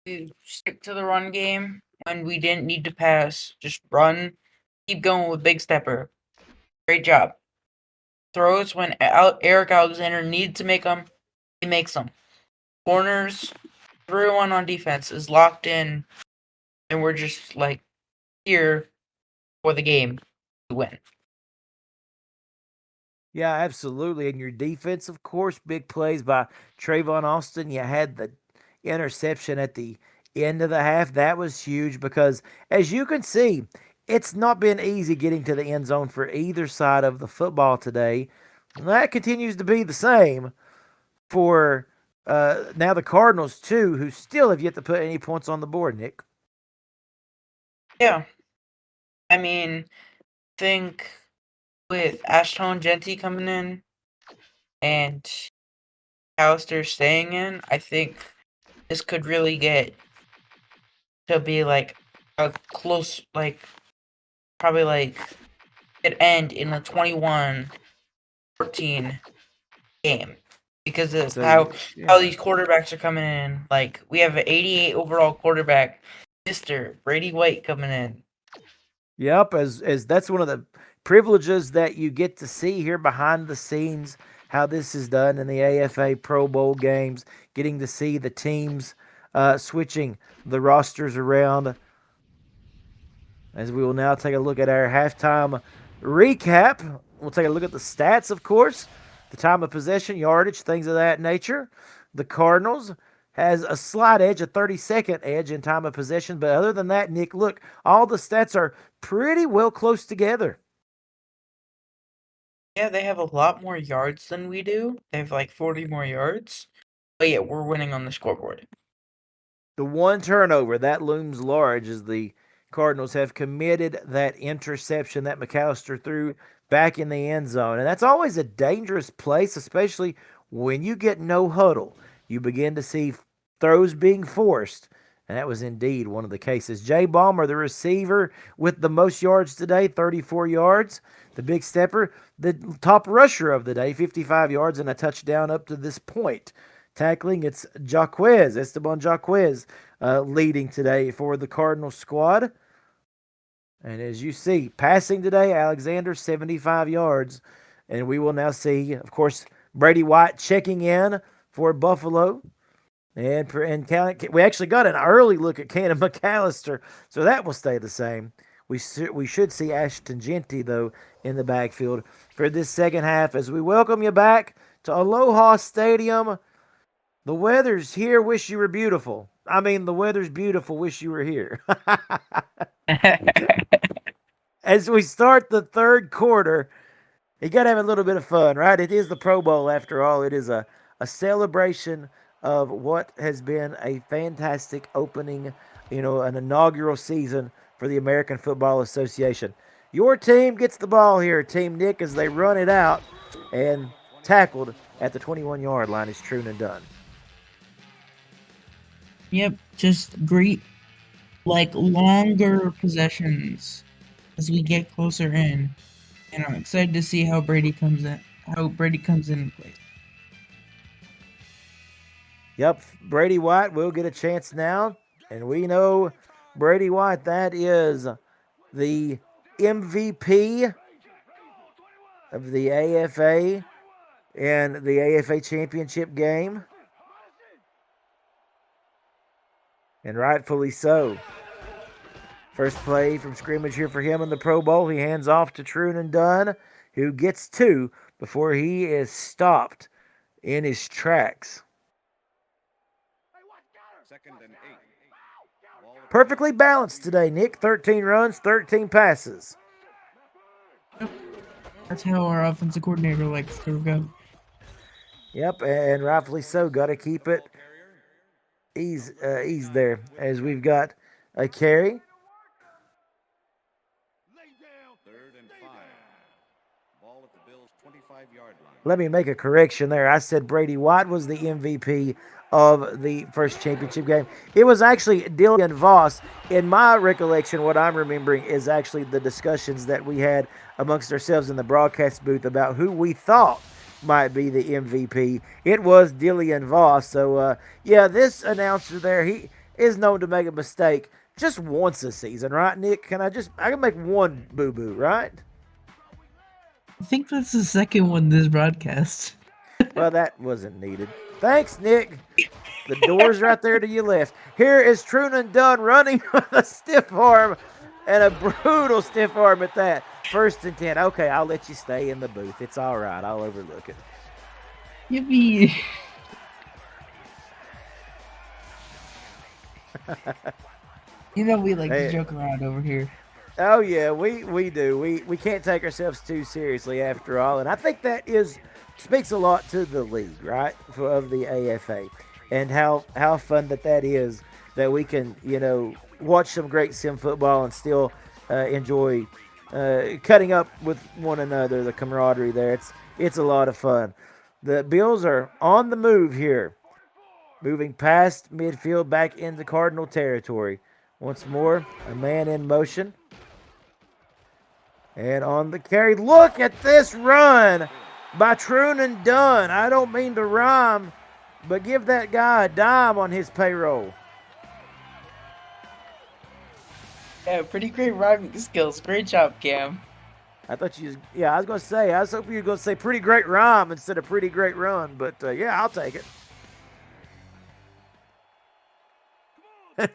We stick to the run game when we didn't need to pass. Just run, keep going with Big Stepper. Great job. Throws when Eric Alexander needs to make them, he makes them. Corners, everyone on defense is locked in, and we're just like here for the game to win. Yeah, absolutely. And your defense, of course, big plays by Trayvon Austin. You had the interception at the end of the half. That was huge because, as you can see, it's not been easy getting to the end zone for either side of the football today. And that continues to be the same for now the Cardinals, too, who still have yet to put any points on the board, Nick. Yeah. I mean, think with Ashton Genty coming in and Alistair staying in, I think this could really get to be like a close, like, probably like it end in a 21-14 game because of So, how yeah. these quarterbacks are coming in. Like we have an 88 overall quarterback, Mr. Brady White coming in. Yep, as that's one of the privileges that you get to see here behind the scenes, how this is done in the AFA Pro Bowl games, getting to see the teams switching the rosters around. As we will now take a look at our halftime recap. We'll take a look at the stats, of course, the time of possession, yardage, things of that nature. The Cardinals has a slight edge, a 30-second edge in time of possession. But other than that, Nick, look, all the stats are pretty well close together. Yeah, they have a lot more yards than we do. They have like 40 more yards. But yeah, we're winning on the scoreboard. The one turnover, that looms large as the Cardinals have committed that interception that McAllister threw back in the end zone. And that's always a dangerous place, especially when you get no huddle. You begin to see throws being forced. And that was indeed one of the cases. Jay Ballmer, the receiver with the most yards today, 34 yards. The big stepper, the top rusher of the day, 55 yards and a touchdown up to this point. Tackling, it's Esteban Jaquez, leading today for the Cardinals squad. And as you see, passing today, Alexander, 75 yards. And we will now see, of course, Brady White checking in for Buffalo. And we actually got an early look at Cannon McAllister, so that will stay the same. We should see Ashton Genty, though, in the backfield for this second half as we welcome you back to Aloha Stadium. The weather's here, wish you were beautiful. I mean, the weather's beautiful, wish you were here. As we start the third quarter, you got to have a little bit of fun, right? It is the Pro Bowl, after all. It is a celebration of what has been a fantastic opening, an inaugural season for the American Football Association. Your team gets the ball here, Team Nikk, as they run it out, and tackled at the 21-yard line is Truman Dunn. Yep, just great, longer possessions as we get closer in. And I'm excited to see how Brady comes in and plays. Yep, Brady White will get a chance now. And we know Brady White, that is the MVP of the AFA and the AFA championship game. And rightfully so. First play from scrimmage here for him in the Pro Bowl. He hands off to Truman Dunn, who gets two before he is stopped in his tracks. Second and 8. Perfectly balanced today, Nikk. 13 runs, 13 passes. That's how our offensive coordinator likes to go. Yep, and rightfully so. Got to keep it ease there as we've got a carry. Third and 5. Ball at the Bills' 25-yard line. Let me make a correction there. I said Brady White was the MVP of the first championship game. It was actually Dillian Voss. In my recollection, what I'm remembering is actually the discussions that we had amongst ourselves in the broadcast booth about who we thought might be the MVP. It was Dillian Voss. So, this announcer there, he is known to make a mistake just once a season, right, Nikk? I can make one boo-boo, right? I think that's the second one this broadcast. Well, that wasn't needed. Thanks, Nikk. The door's right there to your left. Here is Truman Dunn running with a stiff arm, and a brutal stiff arm at that. 1st and 10. Okay, I'll let you stay in the booth. It's all right. I'll overlook it. Yippee. We like to joke around over here. Oh, yeah, we do. We can't take ourselves too seriously after all. And I think that speaks a lot to the league, right, of the AFA. And how fun that is that we can, watch some great sim football and still enjoy cutting up with one another, the camaraderie there. It's a lot of fun. The Bills are on the move here, moving past midfield back into Cardinal territory. Once more, a man in motion. And on the carry, look at this run by Truman Dunn. I don't mean to rhyme, but give that guy a dime on his payroll. Yeah, pretty great rhyming skills. Great job, Cam. I thought you, yeah, I was gonna say, I was hoping you were gonna say pretty great rhyme instead of pretty great run, but yeah, I'll take it.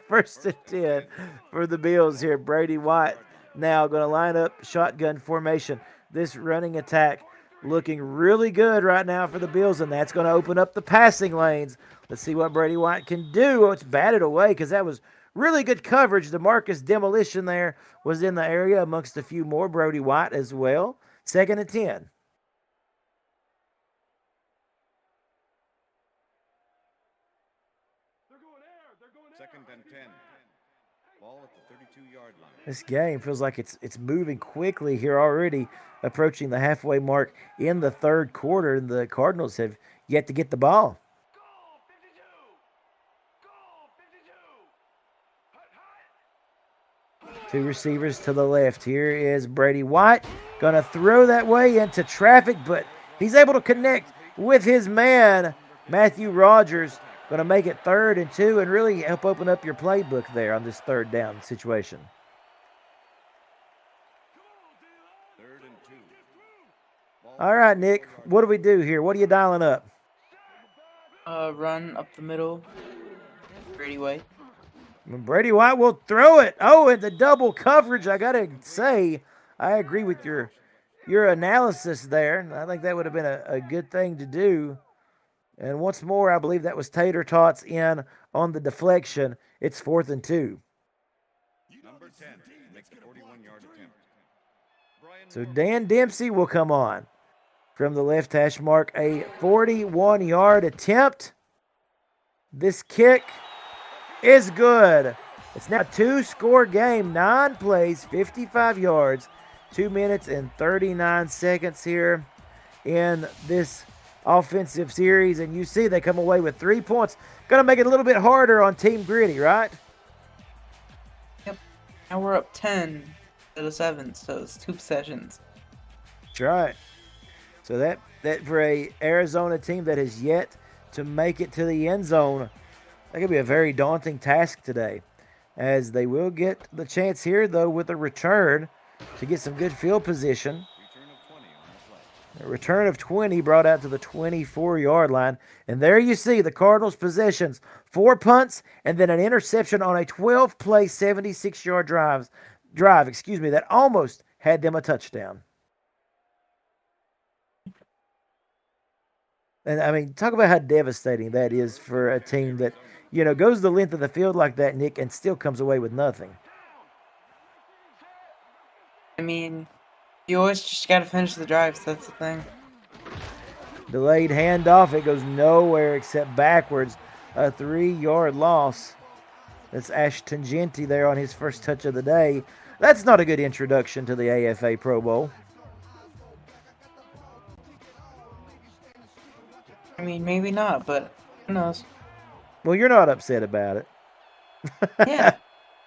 First and 10 for the Bills here. Brady White now going to line up shotgun formation. This running attack looking really good right now for the Bills, and that's going to open up the passing lanes. Let's see what Brady White can do. Oh, it's batted away because that was really good coverage. The Marcus Demolition there was in the area amongst a few more. Brody White as well. Second and 10. Second and 10. Ball at the 32-yard line. This game feels like it's moving quickly here already, approaching the halfway mark in the third quarter. The Cardinals have yet to get the ball. Two receivers to the left. Here is Brady White. Going to throw that way into traffic, but he's able to connect with his man, Matthew Rogers. Going to make it 3rd and 2 and really help open up your playbook there on this third down situation. 3rd and 2. All right, Nick, what do we do here? What are you dialing up? Run up the middle. Brady White. Brady White will throw it. Oh, and the double coverage. I got to say, I agree with your analysis there. I think that would have been a good thing to do. And once more, I believe that was Tater Tots in on the deflection. It's 4th and 2. Number 10 makes the 41-yard attempt. So Dan Dempsey will come on from the left hash mark. A 41-yard attempt. This kick is good. It's now a 2-score game, 9 plays, 55 yards, 2 minutes and 39 seconds here in this offensive series. And you see they come away with 3 points. Going to make it a little bit harder on Team Griddy, right? Yep. Now we're up 10 to the 7, so it's 2 possessions. That's right. So that for a Arizona team that has yet to make it to the end zone, that could be a very daunting task today, as they will get the chance here, though, with a return to get some good field position. A return of 20 brought out to the 24-yard line. And there you see the Cardinals' possessions. 4 punts and then an interception on a 12-play, 76-yard drive, that almost had them a touchdown. And, I mean, talk about how devastating that is for a team that, goes the length of the field like that, Nick, and still comes away with nothing. I mean, you always just got to finish the drives. That's the thing. Delayed handoff. It goes nowhere except backwards. A 3-yard loss. That's Ash Tangenti there on his first touch of the day. That's not a good introduction to the AFA Pro Bowl. I mean, maybe not, but who knows? Well, you're not upset about it. Yeah.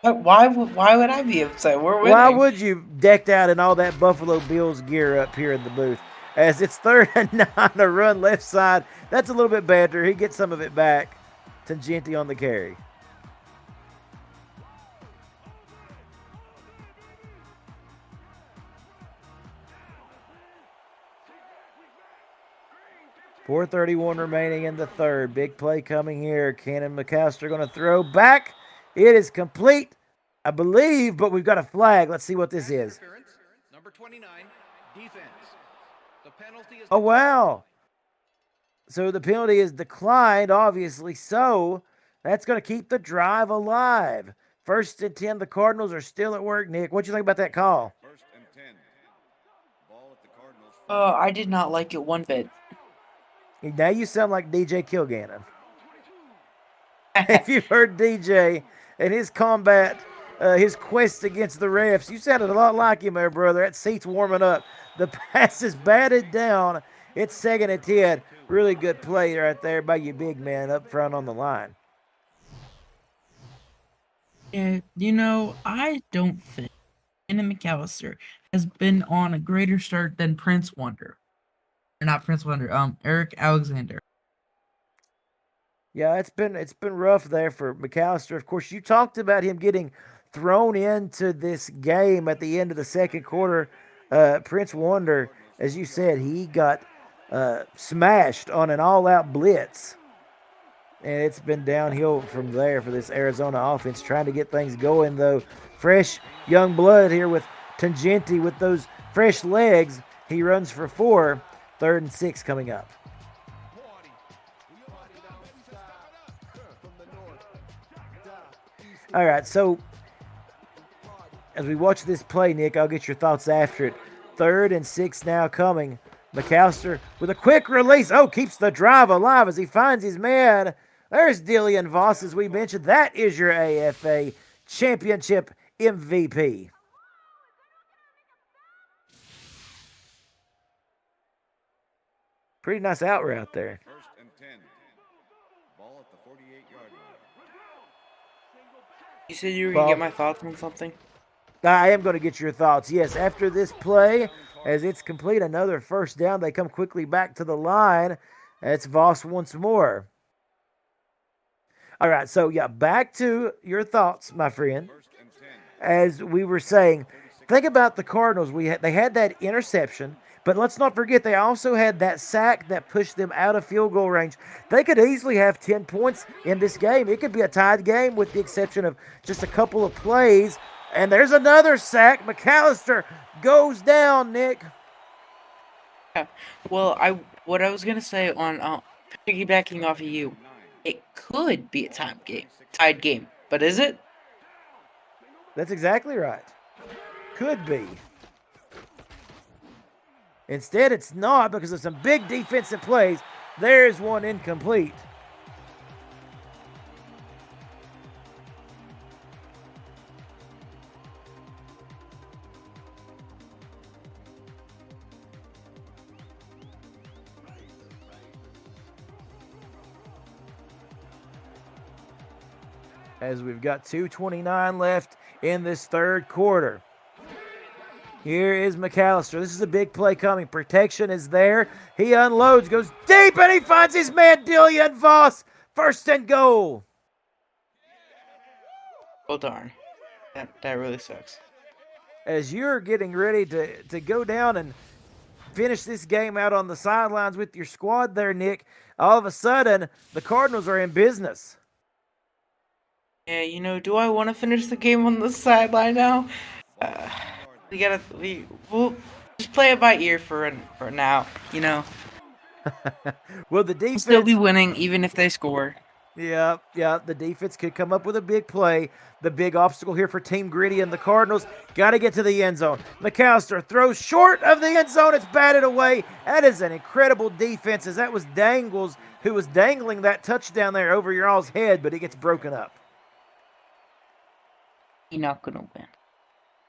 But why would I be upset? We're winning. Why would you, decked out in all that Buffalo Bills gear up here in the booth? As it's 3rd and 9, a run left side. That's a little bit better. He gets some of it back. Tangenti on the carry. .431 remaining in the third. Big play coming here. Cannon McAllister going to throw back. It is complete, I believe, but we've got a flag. Let's see what this is. Number 29, defense. The penalty is... Oh, wow. So the penalty is declined, obviously. So that's going to keep the drive alive. 1st and 10, the Cardinals are still at work. Nick, what do you think about that call? 1st and 10. Ball at the Cardinals. I did not like it one bit. Now you sound like DJ Kilgannon. If you've heard DJ and his combat, his quest against the refs, you sounded a lot like him there, brother. That seat's warming up. The pass is batted down. It's 2nd and 10. Really good play right there by your big man up front on the line. Yeah, I don't think Cannon McAllister has been on a greater start than Prince Wonder. not Prince Wonder. Eric Alexander. Yeah, it's been rough there for McAllister. Of course, you talked about him getting thrown into this game at the end of the second quarter. Prince Wonder, as you said, he got smashed on an all-out blitz, and it's been downhill from there for this Arizona offense. Trying to get things going though, fresh young blood here with Tangenti with those fresh legs. He runs for 4, 3rd and 6 coming up. All right, so as we watch this play, Nick, I'll get your thoughts after it. 3rd and 6 now coming. McAllister with a quick release. Oh, keeps the drive alive as he finds his man. There's Dillian Voss, as we mentioned. That is your AFA Championship MVP. Pretty nice out route there. 1st and 10. Ball at the 48-yard line. You said you were going to get my thoughts on something? I am going to get your thoughts. Yes, after this play, as it's complete, another first down. They come quickly back to the line. It's Voss once more. All right, so yeah, back to your thoughts, my friend. 1st and 10. As we were saying, think about the Cardinals. They had that interception, but let's not forget they also had that sack that pushed them out of field goal range. They could easily have 10 points in this game. It could be a tied game with the exception of just a couple of plays. And there's another sack. McAllister goes down, Nick. Yeah. Well, what I was gonna say on piggybacking off of you, it could be a tied game, but is it? That's exactly right. Could be. Instead, it's not because of some big defensive plays. There's one incomplete. As we've got 2:29 left in this third quarter. Here is McAllister. This is a big play coming. Protection is there. He unloads, goes deep, and he finds his man, Dillian Voss. 1st and goal. Oh, darn. That really sucks. As you're getting ready to go down and finish this game out on the sidelines with your squad there, Nick, all of a sudden, the Cardinals are in business. Yeah, do I want to finish the game on the sideline now? We'll just play it by ear for now, Well, the We'll defense... still be winning even if they score. Yeah, the defense could come up with a big play. The big obstacle here for Team Griddy and the Cardinals. Got to get to the end zone. McAllister throws short of the end zone. It's batted away. That is an incredible defense, as that was Dangles who was dangling that touchdown there over your all's head, but it gets broken up. You're not going to win.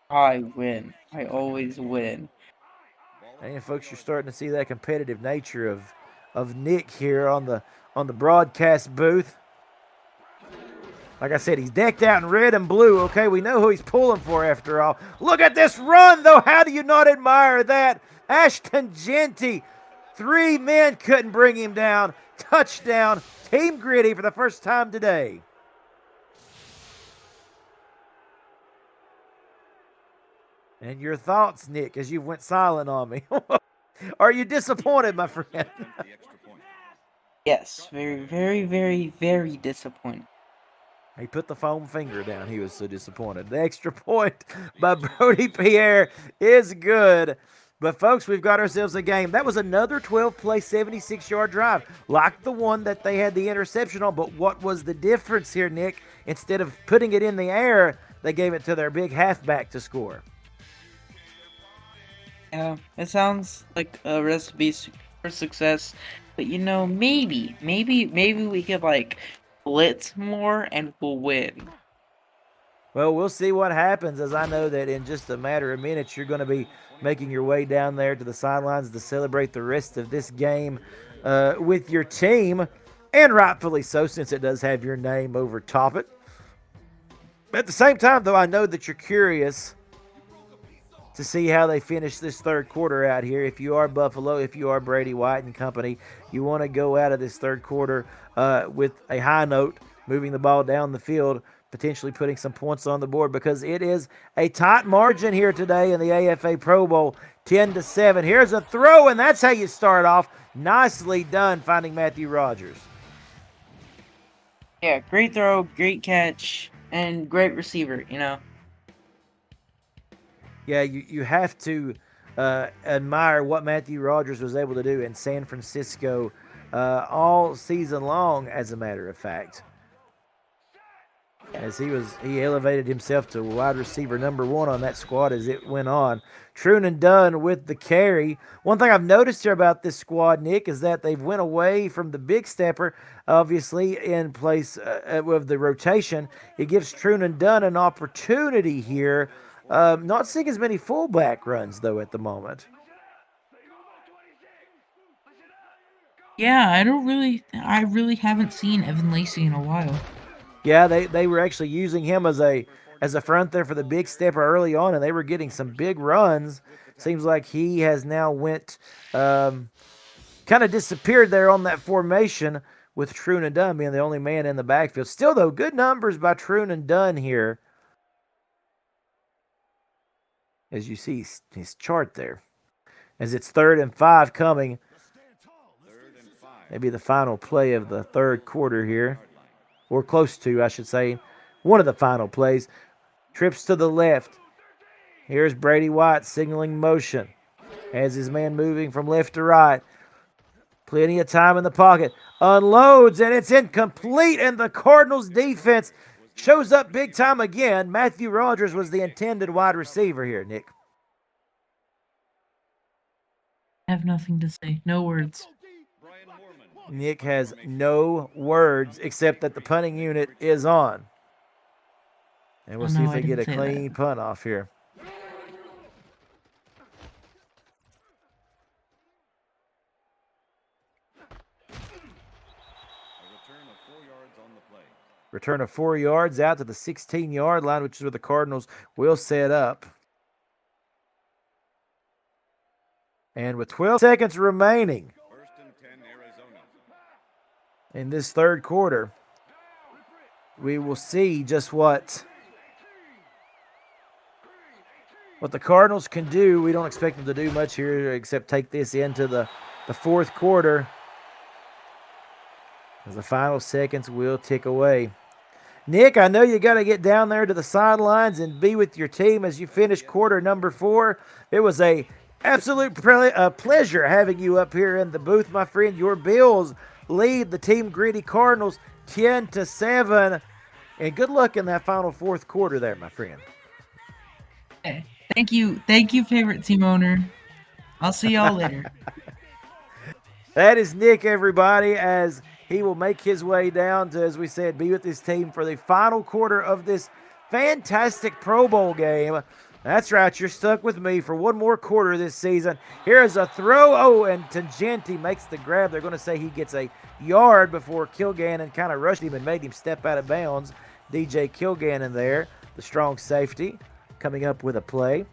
I win. I always win. And folks, you're starting to see that competitive nature of Nick here on the broadcast booth. Like I said, he's decked out in red and blue. Okay, we know who he's pulling for after all. Look at this run, though. How do you not admire that? Ashton Genty. 3 men couldn't bring him down. Touchdown. Team Griddy for the first time today. And your thoughts, Nick, as you went silent on me. Are you disappointed, my friend? The extra point. Yes, very, very, very, very disappointed. He put the foam finger down. He was so disappointed. The extra point by Brody Pierre is good. But, folks, we've got ourselves a game. That was another 12-play, 76-yard drive, like the one that they had the interception on. But what was the difference here, Nick? Instead of putting it in the air, they gave it to their big halfback to score. Yeah, it sounds like a recipe for success. But, maybe we could, blitz more and we'll win. Well, we'll see what happens, as I know that in just a matter of minutes, you're going to be making your way down there to the sidelines to celebrate the rest of this game with your team, and rightfully so, since it does have your name over top it. At the same time, though, I know that you're curious to see how they finish this third quarter out here. If you are Buffalo, if you are Brady White and company, you want to go out of this third quarter with a high note, moving the ball down the field, potentially putting some points on the board, because it is a tight margin here today in the AFA Pro Bowl, 10-7. Here's a throw, and that's how you start off. Nicely done finding Matthew Rogers. Yeah, great throw, great catch, and great receiver, Yeah, you have to admire what Matthew Rogers was able to do in San Francisco all season long, as a matter of fact. As he elevated himself to wide receiver number 1 on that squad as it went on. Trunan Dunn with the carry. One thing I've noticed here about this squad, Nick, is that they've went away from the big stepper, obviously, in place of the rotation. It gives Trunan Dunn an opportunity here. Not seeing as many fullback runs, though, at the moment. Yeah, I really haven't seen Evan Lacey in a while. Yeah, they were actually using him as a front there for the big stepper early on, and they were getting some big runs. Seems like he has now went kind of disappeared there on that formation, with Trunan Dunn being the only man in the backfield. Still, though, good numbers by Trunan Dunn here, as you see his chart there. As it's 3rd and 5 coming. Maybe the final play of the third quarter here. Or close to, I should say. One of the final plays. Trips to the left. Here's Brady White signaling motion. Has his man moving from left to right. Plenty of time in the pocket. Unloads, and it's incomplete, and the Cardinals defense shows up big time again. Matthew Rogers was the intended wide receiver here, Nick. I have nothing to say. No words. Nick has no words except that the punting unit is on. And we'll see if they get a clean punt off here. Return of 4 yards out to the 16-yard line, which is where the Cardinals will set up. And with 12 seconds remaining in this third quarter, we will see just what the Cardinals can do. We don't expect them to do much here except take this into the fourth quarter, as the final seconds will tick away. Nick, I know you got to get down there to the sidelines and be with your team as you finish quarter number 4. It was a absolute pleasure having you up here in the booth, my friend. Your Bills lead the Team Griddy Cardinals 10-7. And good luck in that final fourth quarter there, my friend. Okay. Thank you, favorite team owner. I'll see y'all later. That is Nick, everybody, as he will make his way down to, as we said, be with his team for the final quarter of this fantastic Pro Bowl game. That's right, you're stuck with me for one more quarter this season. Here is a throw. Oh, and Tangenti makes the grab. They're going to say he gets a yard before Kilgannon kind of rushed him and made him step out of bounds. DJ Kilgannon there, the strong safety, coming up with a play.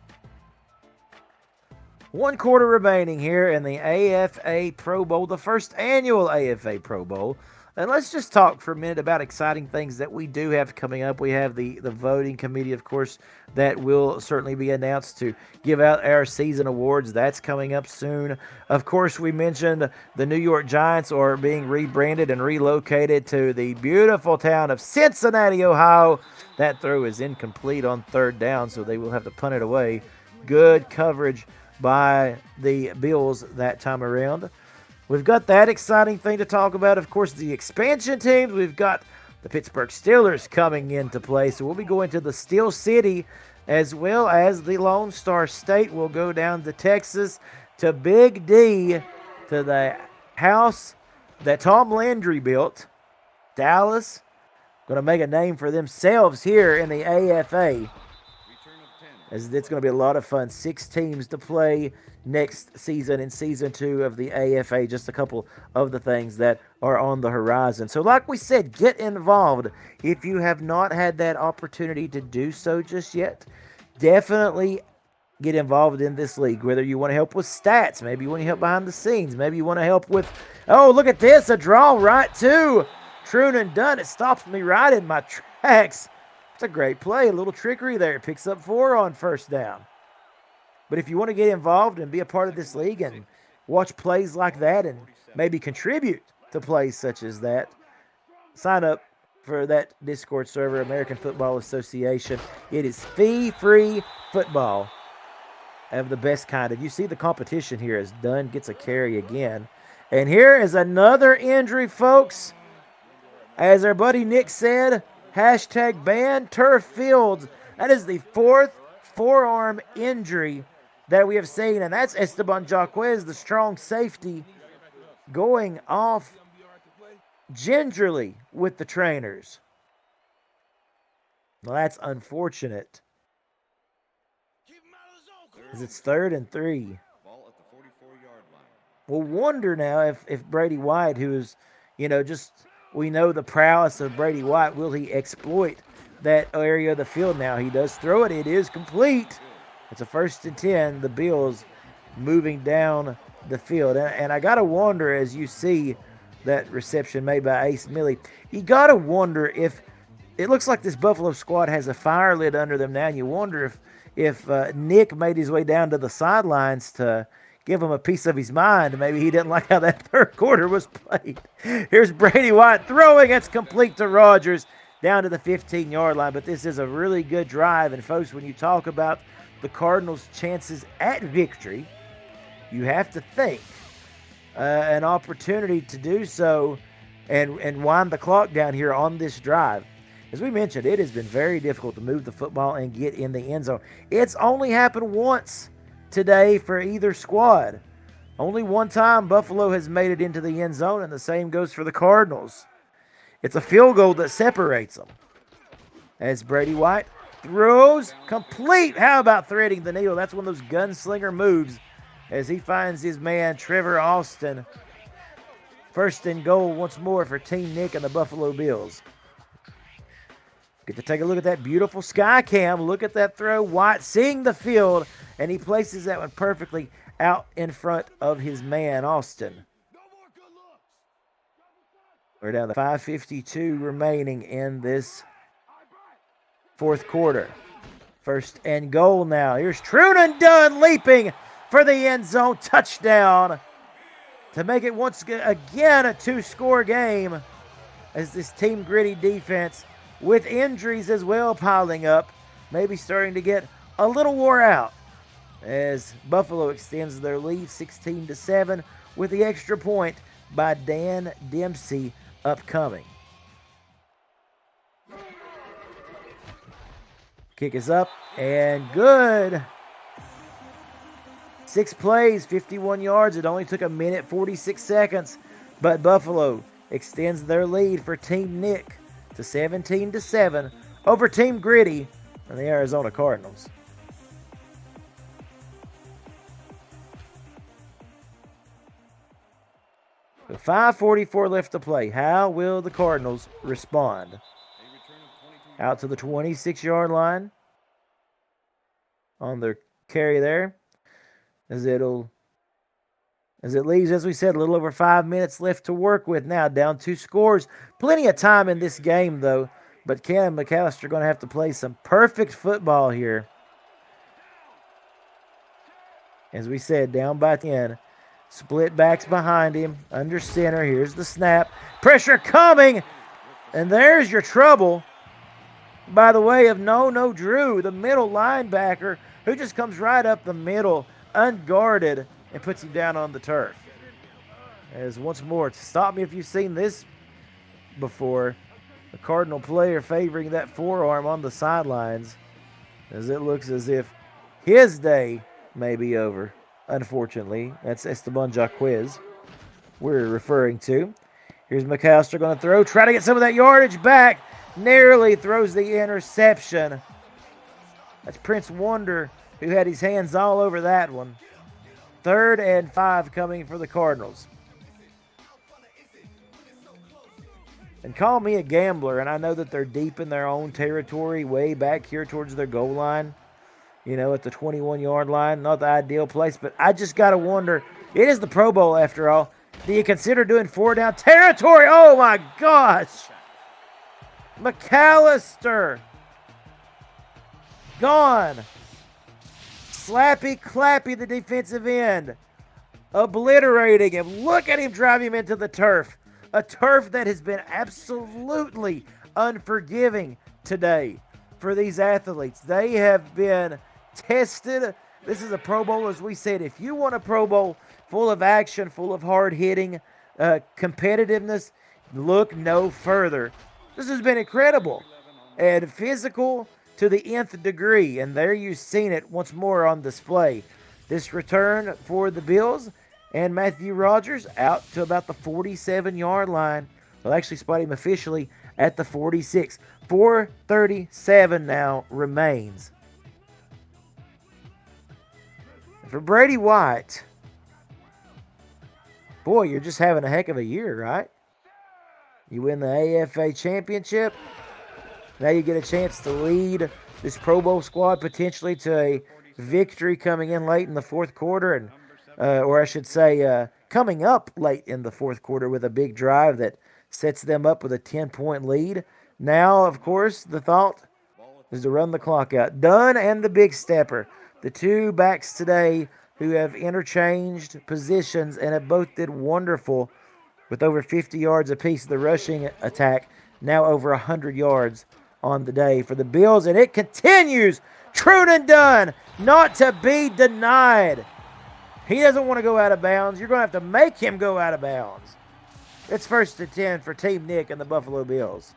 1 quarter remaining here in the AFA Pro Bowl, the first annual AFA Pro Bowl. And let's just talk for a minute about exciting things that we do have coming up. We have the voting committee, of course, that will certainly be announced to give out our season awards. That's coming up soon. Of course, we mentioned the New York Giants are being rebranded and relocated to the beautiful town of Cincinnati, Ohio. That throw is incomplete on 3rd down, so they will have to punt it away. Good coverage by the Bills that time around. We've got that exciting thing to talk about. Of course, the expansion teams. We've got the Pittsburgh Steelers coming into play. So we'll be going to the Steel City, as well as the Lone Star State. We'll go down to Texas, to Big D, to the house that Tom Landry built. Dallas, going to make a name for themselves here in the AFA. As it's going to be a lot of fun. 6 teams to play next season in season 2 of the AFA. Just a couple of the things that are on the horizon. So like we said, get involved. If you have not had that opportunity to do so just yet, definitely get involved in this league, whether you want to help with stats, maybe you want to help behind the scenes, maybe you want to help with, oh, look at this, a draw right to Trunan Dunn. It stops me right in my tracks. It's a great play, a little trickery there. It picks up 4 on first down. But if you want to get involved and be a part of this league and watch plays like that and maybe contribute to plays such as that, sign up for that Discord server, American Football Association. It is fee-free football of the best kind. And you see the competition here as Dunn gets a carry again. And here is another injury, folks. As our buddy Nick said, hashtag ban turf fields. That is the 4th forearm injury that we have seen. And that's Esteban Jaquez, the strong safety, going off gingerly with the trainers. Well, that's unfortunate. As it's 3rd and 3. Ball at the 44-yard line. We'll wonder now if Brady White, who is, just we know the prowess of Brady White, will he exploit that area of the field now? He does throw it. It is complete. It's a 1st and 10. The Bills moving down the field. And I got to wonder, as you see that reception made by Ace Millie, you got to wonder if it looks like this Buffalo squad has a fire lit under them now, and you wonder if Nikk made his way down to the sidelines to give him a piece of his mind. Maybe he didn't like how that 3rd quarter was played. Here's Brady White throwing. It's complete to Rodgers down to the 15-yard line. But this is a really good drive. And, folks, when you talk about the Cardinals' chances at victory, you have to think an opportunity to do so and wind the clock down here on this drive. As we mentioned, it has been very difficult to move the football and get in the end zone. It's only happened once today for either squad. Only one time Buffalo has made it into the end zone, and the same goes for the Cardinals. It's a field goal that separates them. As Brady White throws complete. How about threading the needle? That's one of those gunslinger moves as he finds his man, Trevor Austin. 1st and goal once more for Team Nikk and the Buffalo Bills. Get to take a look at that beautiful sky cam. Look at that throw. White seeing the field, and he places that one perfectly out in front of his man, Austin. We're down to 5:52 remaining in this 4th quarter. 1st and goal now. Here's Trunan Dunn leaping for the end zone. Touchdown to make it once again a 2-score game as this Team Griddy defense, with injuries as well piling up, maybe starting to get a little wore out, as Buffalo extends their lead 16-7 with the extra point by Dan Dempsey upcoming. Kick is up and good. 6 plays, 51 yards. It only took 1:46 seconds, but Buffalo extends their lead for Team Nikk to 17-7 over Team Griddy and the Arizona Cardinals. With 5:44 left to play, how will the Cardinals respond? Out to the 26-yard line on their carry there, as it leaves, as we said, a little over 5 minutes left to work with now, down 2 scores. Plenty of time in this game, though, but Ken and McAllister are going to have to play some perfect football here. As we said, down by 10. Split backs behind him, under center. Here's the snap. Pressure coming, and there's your trouble by the way of No Drew, the middle linebacker, who just comes right up the middle, unguarded, and puts him down on the turf. As once more, stop me if you've seen this before, the Cardinal player favoring that forearm on the sidelines, as it looks as if his day may be over. Unfortunately, that's Esteban Jaquez we're referring to. Here's McAllister going to throw, try to get some of that yardage back. Narrowly throws the interception. That's Prince Wonder, who had his hands all over that one. 3rd and 5 coming for the Cardinals. And call me a gambler, and I know that they're deep in their own territory, way back here towards their goal line. at the 21-yard line. Not the ideal place, but I just got to wonder. It is the Pro Bowl after all. Do you consider doing 4 down territory? Oh my gosh. McAllister. Gone. Slappy Clappy, the defensive end. Obliterating him. Look at him drive him into the turf. A turf that has been absolutely unforgiving today for these athletes. They have been tested. This is a Pro Bowl, as we said. If you want a Pro Bowl full of action, full of hard-hitting competitiveness, look no further. This has been incredible and physical to the nth degree, and there you've seen it once more on display. This return for the Bills, and Matthew Rogers out to about the 47-yard line. We'll actually spot him officially at the 46. 4:37 now remains. For Brady White, boy, you're just having a heck of a year, right? You win the AFA championship. Now you get a chance to lead this Pro Bowl squad potentially to a victory coming in late in the fourth quarter, and or I should say coming up late in the fourth quarter with a big drive that sets them up with a 10-point lead. Now, of course, the thought is to run the clock out. Dunn and the Big Stepper, the two backs today who have interchanged positions and have both did wonderful with over 50 yards apiece. The rushing attack now over 100 yards on the day for the Bills, and it continues. Trunan Dunn, not to be denied. He doesn't want to go out of bounds. You're going to have to make him go out of bounds. It's 1st and 10 for Team Nikk and the Buffalo Bills.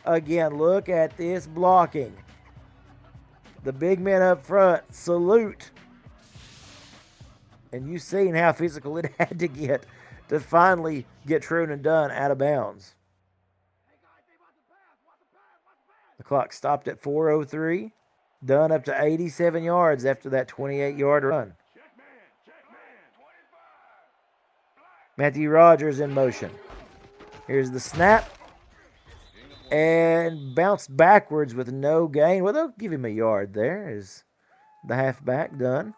Again, look at this blocking. The big men up front, salute. And you've seen how physical it had to get to finally get Trunan Dunn out of bounds. The clock stopped at 4:03. Dunn up to 87 yards after that 28-yard run. Matthew Rogers in motion. Here's the snap. And bounced backwards with no gain. Well, they'll give him a yard there as the halfback Dunn.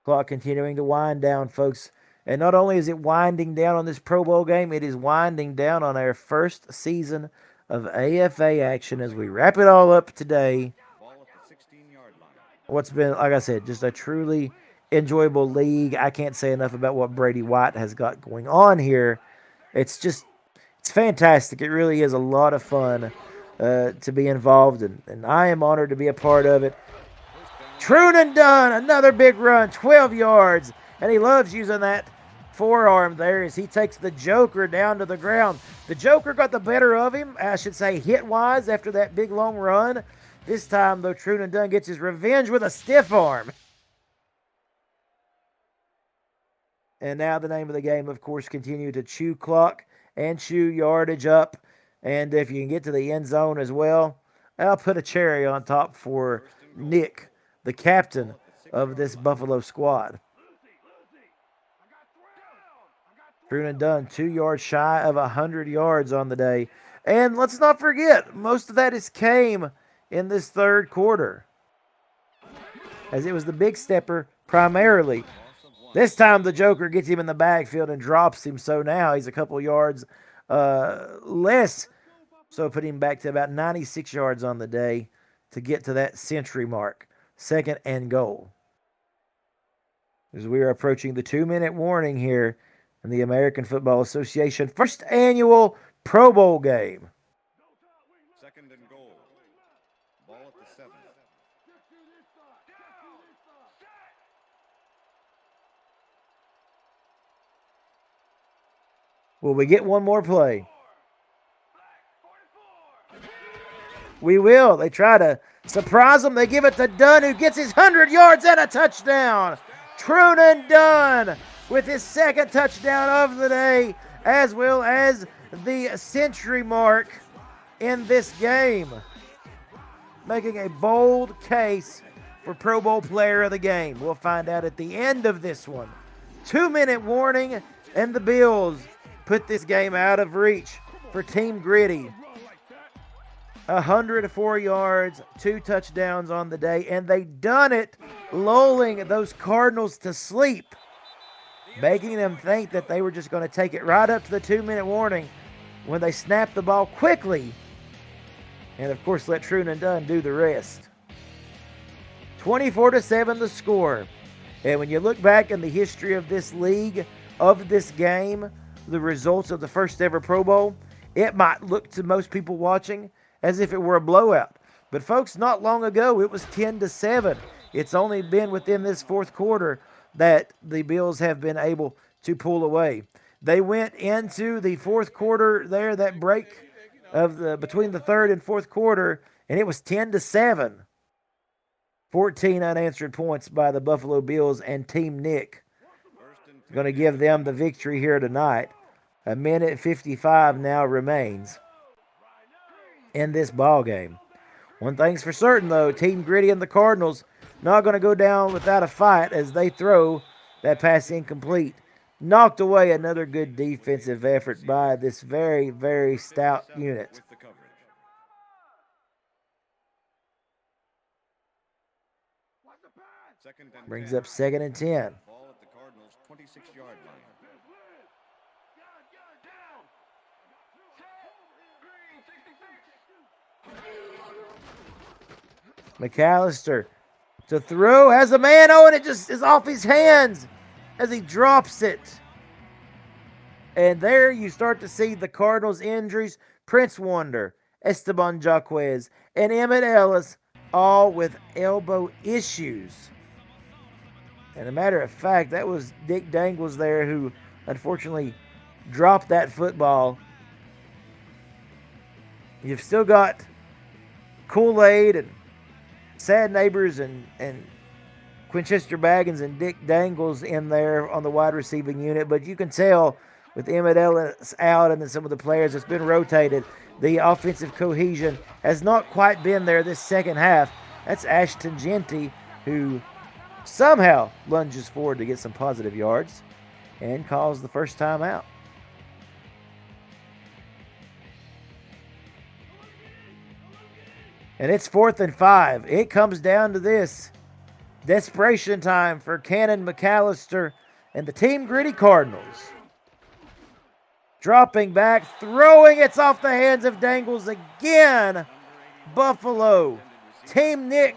Clock continuing to wind down, folks. And not only is it winding down on this Pro Bowl game, it is winding down on our first season of AFA action as we wrap it all up today. What's been, like I said, just a truly enjoyable league. I can't say enough about what Brady White has got going on here. It's fantastic. It really is a lot of fun to be involved in, and I am honored to be a part of it. Trunan Dunn, another big run, 12 yards, and he loves using that forearm there as he takes the Joker down to the ground. The Joker got the better of him, I should say, hit-wise after that big long run. This time, though, Trunan Dunn gets his revenge with a stiff arm. And now the name of the game, of course, continue to chew clock and chew yardage up. And if you can get to the end zone as well, I'll put a cherry on top for Nikk, the captain of this Buffalo squad. Trunan Dunn, 2 yards shy of 100 yards on the day. And let's not forget, most of that came in this third quarter, as it was the Big Stepper primarily. This time the Joker gets him in the backfield and drops him, so now he's a couple yards less, so put him back to about 96 yards on the day to get to that century mark. 2nd and goal. As we are approaching the 2-minute warning here in the American Football Association first annual Pro Bowl game. 2nd and goal. Ball at the 7. Will we get one more play? We will. They try to surprise him. They give it to Dunn, who gets his 100 yards and a touchdown. Trunan Dunn with his 2nd touchdown of the day, as well as the century mark in this game, making a bold case for Pro Bowl player of the game. We'll find out at the end of this one. 2-minute warning, and the Bills put this game out of reach for Team Griddy. 104 yards, 2 touchdowns on the day, and they done it lulling those Cardinals to sleep, making them think that they were just going to take it right up to the 2-minute warning when they snapped the ball quickly and, of course, let Truman Dunn do the rest. 24-7 the score. And when you look back in the history of this league, of this game, the results of the first ever Pro Bowl, it might look to most people watching as if it were a blowout. But folks, not long ago, it was 10-7. It's only been within this fourth quarter that the Bills have been able to pull away. They went into the fourth quarter there, that break of between the third and fourth quarter, and it was 10-7. 14 unanswered points by the Buffalo Bills, and Team Nikk going to give them the victory here tonight. 1:55 now remains in this ball game. One thing's for certain, though, Team Griddy and the Cardinals not going to go down without a fight as they throw that pass incomplete. Knocked away another good defensive effort by this very, very stout unit. Brings up 2nd and 10. Ball at the Cardinals' 26-yard line. McAllister to throw, has a man, and it just is off his hands as he drops it. And there you start to see the Cardinals' injuries. Prince Wonder, Esteban Jaquez, and Emmett Ellis, all with elbow issues. And a matter of fact, that was Dick Dangles there who unfortunately dropped that football. You've still got Kool-Aid and Sad Neighbors and Quinchester Baggins and Dick Dangles in there on the wide receiving unit, but you can tell with Emmett Ellis out and then some of the players that's been rotated, the offensive cohesion has not quite been there this second half. That's Ashton Genty who somehow lunges forward to get some positive yards and calls the first time out. And it's 4th and 5. It comes down to this. Desperation time for Cannon McAllister and the Team Griddy Cardinals. Dropping back, throwing, it's off the hands of Dangles again. Buffalo, Team Nikk,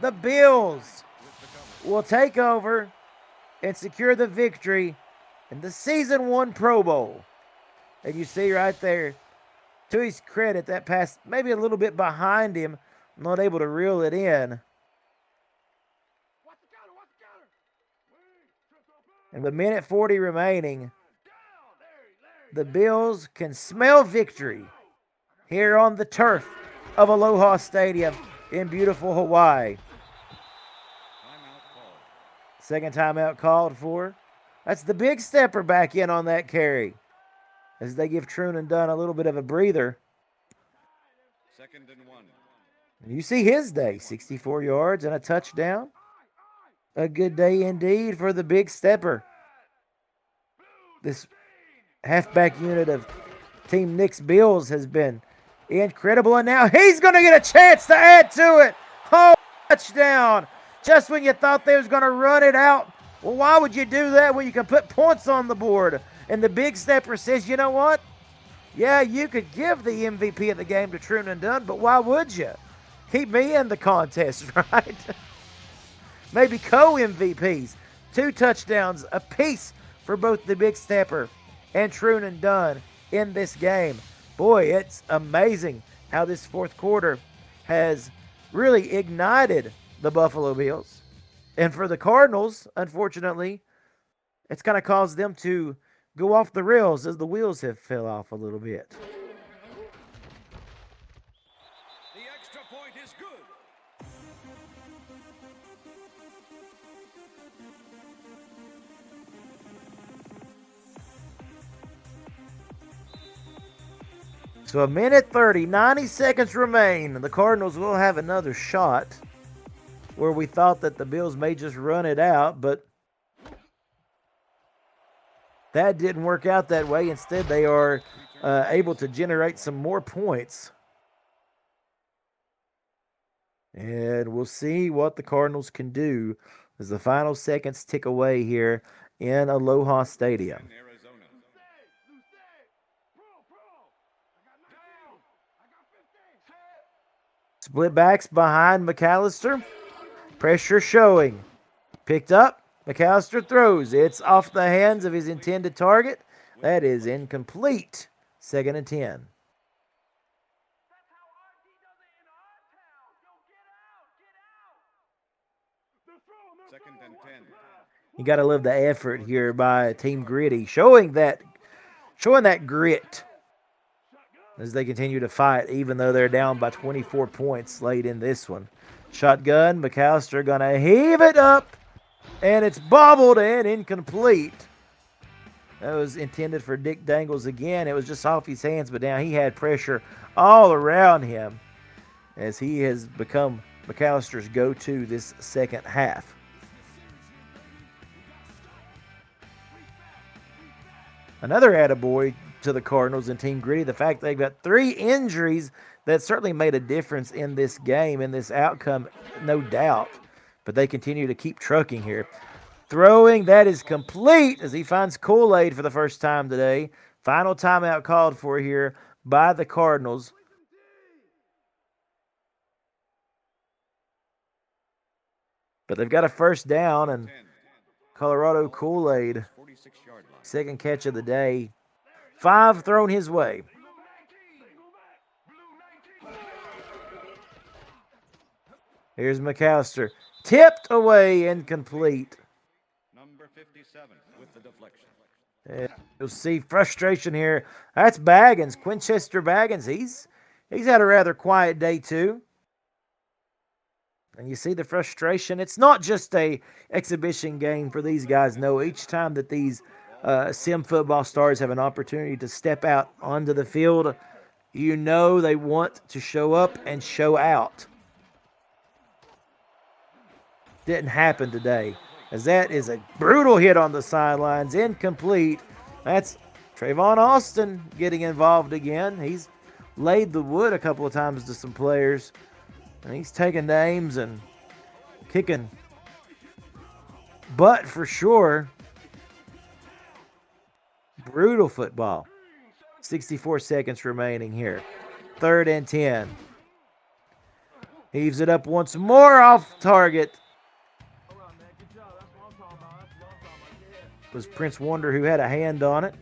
the Bills will take over and secure the victory in the Season 1 Pro Bowl. And you see right there, to his credit, that pass maybe a little bit behind him, not able to reel it in. And with 1:40 remaining, the Bills can smell victory here on the turf of Aloha Stadium in beautiful Hawaii. Second timeout called for. That's the big stepper back in on that carry as they give Truman Dunn a little bit of a breather. 2nd and 1. And you see his day, 64 yards and a touchdown. A good day indeed for the big stepper. This halfback unit of Team Nick's Bills has been incredible, and now he's going to get a chance to add to it. Oh, touchdown. Just when you thought they was going to run it out. Well, why would you do that when you can put points on the board? And the big stepper says, you know what? Yeah, you could give the MVP of the game to Truman Dunn, but why would you? Keep me in the contest, right? Maybe co-MVPs. 2 touchdowns apiece for both the big stepper and Truman Dunn in this game. Boy, it's amazing how this fourth quarter has really ignited the Buffalo Bills. And for the Cardinals, unfortunately, it's kind of caused them to go off the rails as the wheels have fell off a little bit. The extra point is good. So 1:30, 90 seconds remain. The Cardinals will have another shot where we thought that the Bills may just run it out, but that didn't work out that way. Instead, they are able to generate some more points. And we'll see what the Cardinals can do as the final seconds tick away here in Aloha Stadium. Arizona. Split backs behind McAllister. Pressure showing. Picked up. McAllister throws. It's off the hands of his intended target. That is incomplete. 2nd and 10. Second and 10. You got to love the effort here by Team Griddy, showing that grit as they continue to fight, even though they're down by 24 points late in this one. Shotgun, McAllister gonna heave it up, and it's bobbled and incomplete. That was intended for Dick Dangles again. It was just off his hands, but now he had pressure all around him as he has become McAllister's go-to this second half. Another attaboy to the Cardinals and Team Griddy, the fact they've got 3 injuries that certainly made a difference in this game, in this outcome, no doubt. But they continue to keep trucking here. Throwing, that is complete as he finds Kool-Aid for the first time today. Final timeout called for here by the Cardinals. But they've got a first down, and Colorado Kool-Aid, 46-yard line. second catch of the day. 5 thrown his way. Here's McAllister. Tipped away, incomplete. Number 57 with the deflection. And you'll see frustration here. That's Baggins, Quinchester Baggins. He's had a rather quiet day too. And you see the frustration. It's not just a exhibition game for these guys. No, each time that these sim football stars have an opportunity to step out onto the field, you know they want to show up and show out. Didn't happen today, as that is a brutal hit on the sidelines, incomplete. That's Trayvon Austin getting involved again. He's laid the wood a couple of times to some players, and he's taking names and kicking butt for sure. Brutal football. 64 seconds remaining here. 3rd and 10. Heaves it up once more off target. Was Prince Wonder who had a hand on it.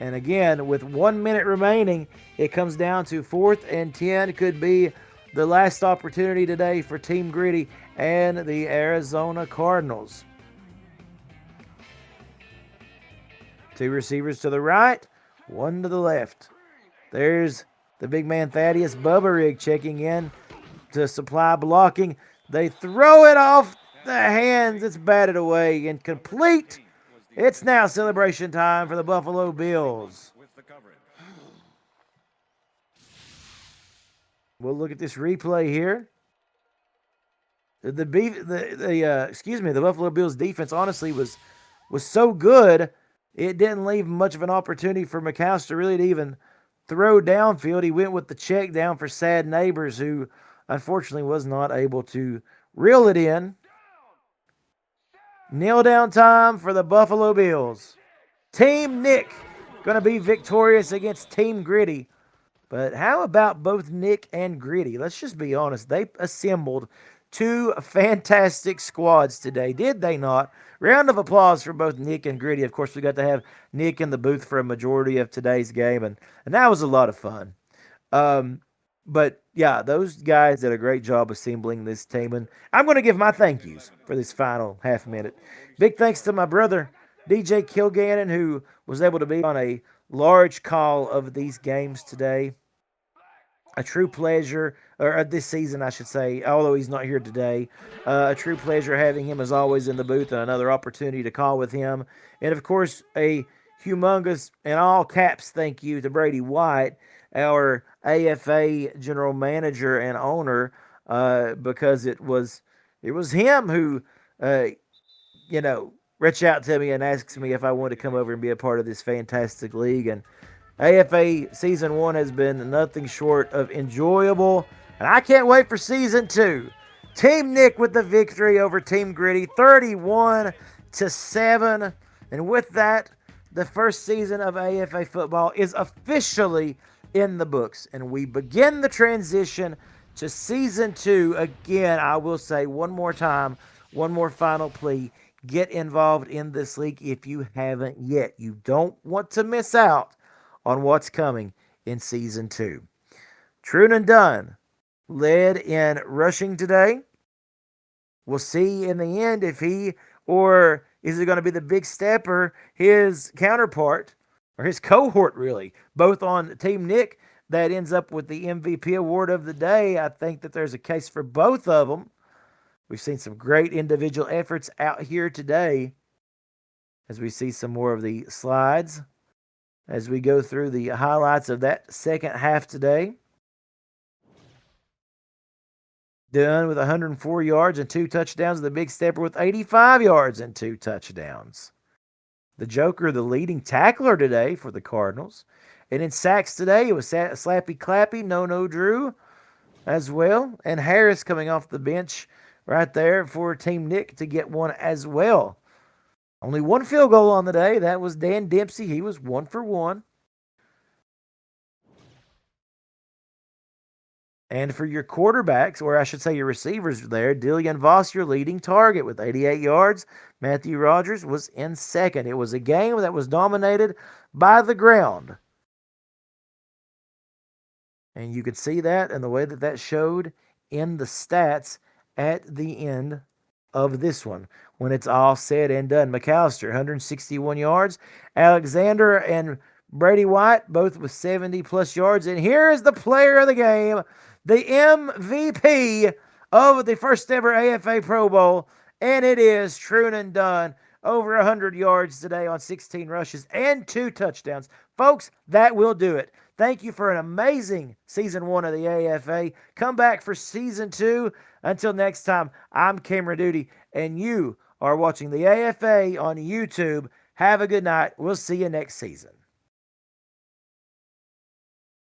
And again, with 1 minute remaining, it comes down to 4th and 10. It could be the last opportunity today for Team Griddy and the Arizona Cardinals. 2 receivers to the right, 1 to the left. There's the big man Thaddeus Bubbarig checking in to supply blocking. They throw it off the hands. It's batted away, incomplete. It's now celebration time for the Buffalo Bills. With the coverage. We'll look at this replay here. The Buffalo Bills defense honestly was so good, it didn't leave much of an opportunity for McAllister really to even throw downfield. He went with the check down for Sad Neighbors, who unfortunately was not able to reel it in. Kneel down time for the Buffalo Bills. Team Nikk going to be victorious against Team Griddy. But how about both Nikk and Griddy? Let's just be honest. They assembled 2 fantastic squads today, did they not? Round of applause for both Nikk and Griddy. Of course, we got to have Nikk in the booth for a majority of today's game, and that was a lot of fun. But yeah, those guys did a great job assembling this team, and I'm going to give my thank yous for this final half minute. Big thanks to my brother, DJ Kilgannon, who was able to be on a large call of these games today. A true pleasure, or this season, I should say, although he's not here today. A true pleasure having him as always in the booth, and another opportunity to call with him. And of course, a humongous, in all caps, thank you to Brady White, our AFA general manager and owner, because it was him who, reached out to me and asked me if I wanted to come over and be a part of this fantastic league. And AFA Season 1 has been nothing short of enjoyable, And I can't wait for season 2. Team Nikk with the victory over Team Griddy, 31-7. And with that, the first season of AFA football is officially in the books. And we begin the transition to season 2. Again, I will say one more time, one more final plea. Get involved in this league if you haven't yet. You don't want to miss out on what's coming in season 2. Trunan Dunn led in rushing today. We'll see in the end if he, or is it going to be the big stepper, his counterpart, or his cohort really, both on Team Nikk, that ends up with the MVP award of the day. I think that there's a case for both of them. We've seen some great individual efforts out here today as we see some more of the slides as we go through the highlights of that second half today. Dunn with 104 yards and 2 touchdowns. The big stepper with 85 yards and 2 touchdowns. The Joker, the leading tackler today for the Cardinals. And in sacks today, it was Slappy Clappy, No Drew as well. And Harris coming off the bench right there for Team Nikk to get one as well. Only one field goal on the day. That was Dan Dempsey. He was 1 for 1. And for your quarterbacks, or I should say your receivers there, Dillian Voss, your leading target with 88 yards. Matthew Rogers was in second. It was a game that was dominated by the ground. And you could see that and the way that that showed in the stats at the end of this one when it's all said and done. McAllister, 161 yards. Alexander and Brady White, both with 70-plus yards. And here is the player of the game, the MVP of the first ever AFA Pro Bowl, and it is Trunan Dunn, over 100 yards today on 16 rushes and 2 touchdowns. Folks, that will do it. Thank you for an amazing Season 1 of the AFA. Come back for Season 2. Until next time, I'm Cameron Duty, and you are watching the AFA on YouTube. Have a good night. We'll see you next season.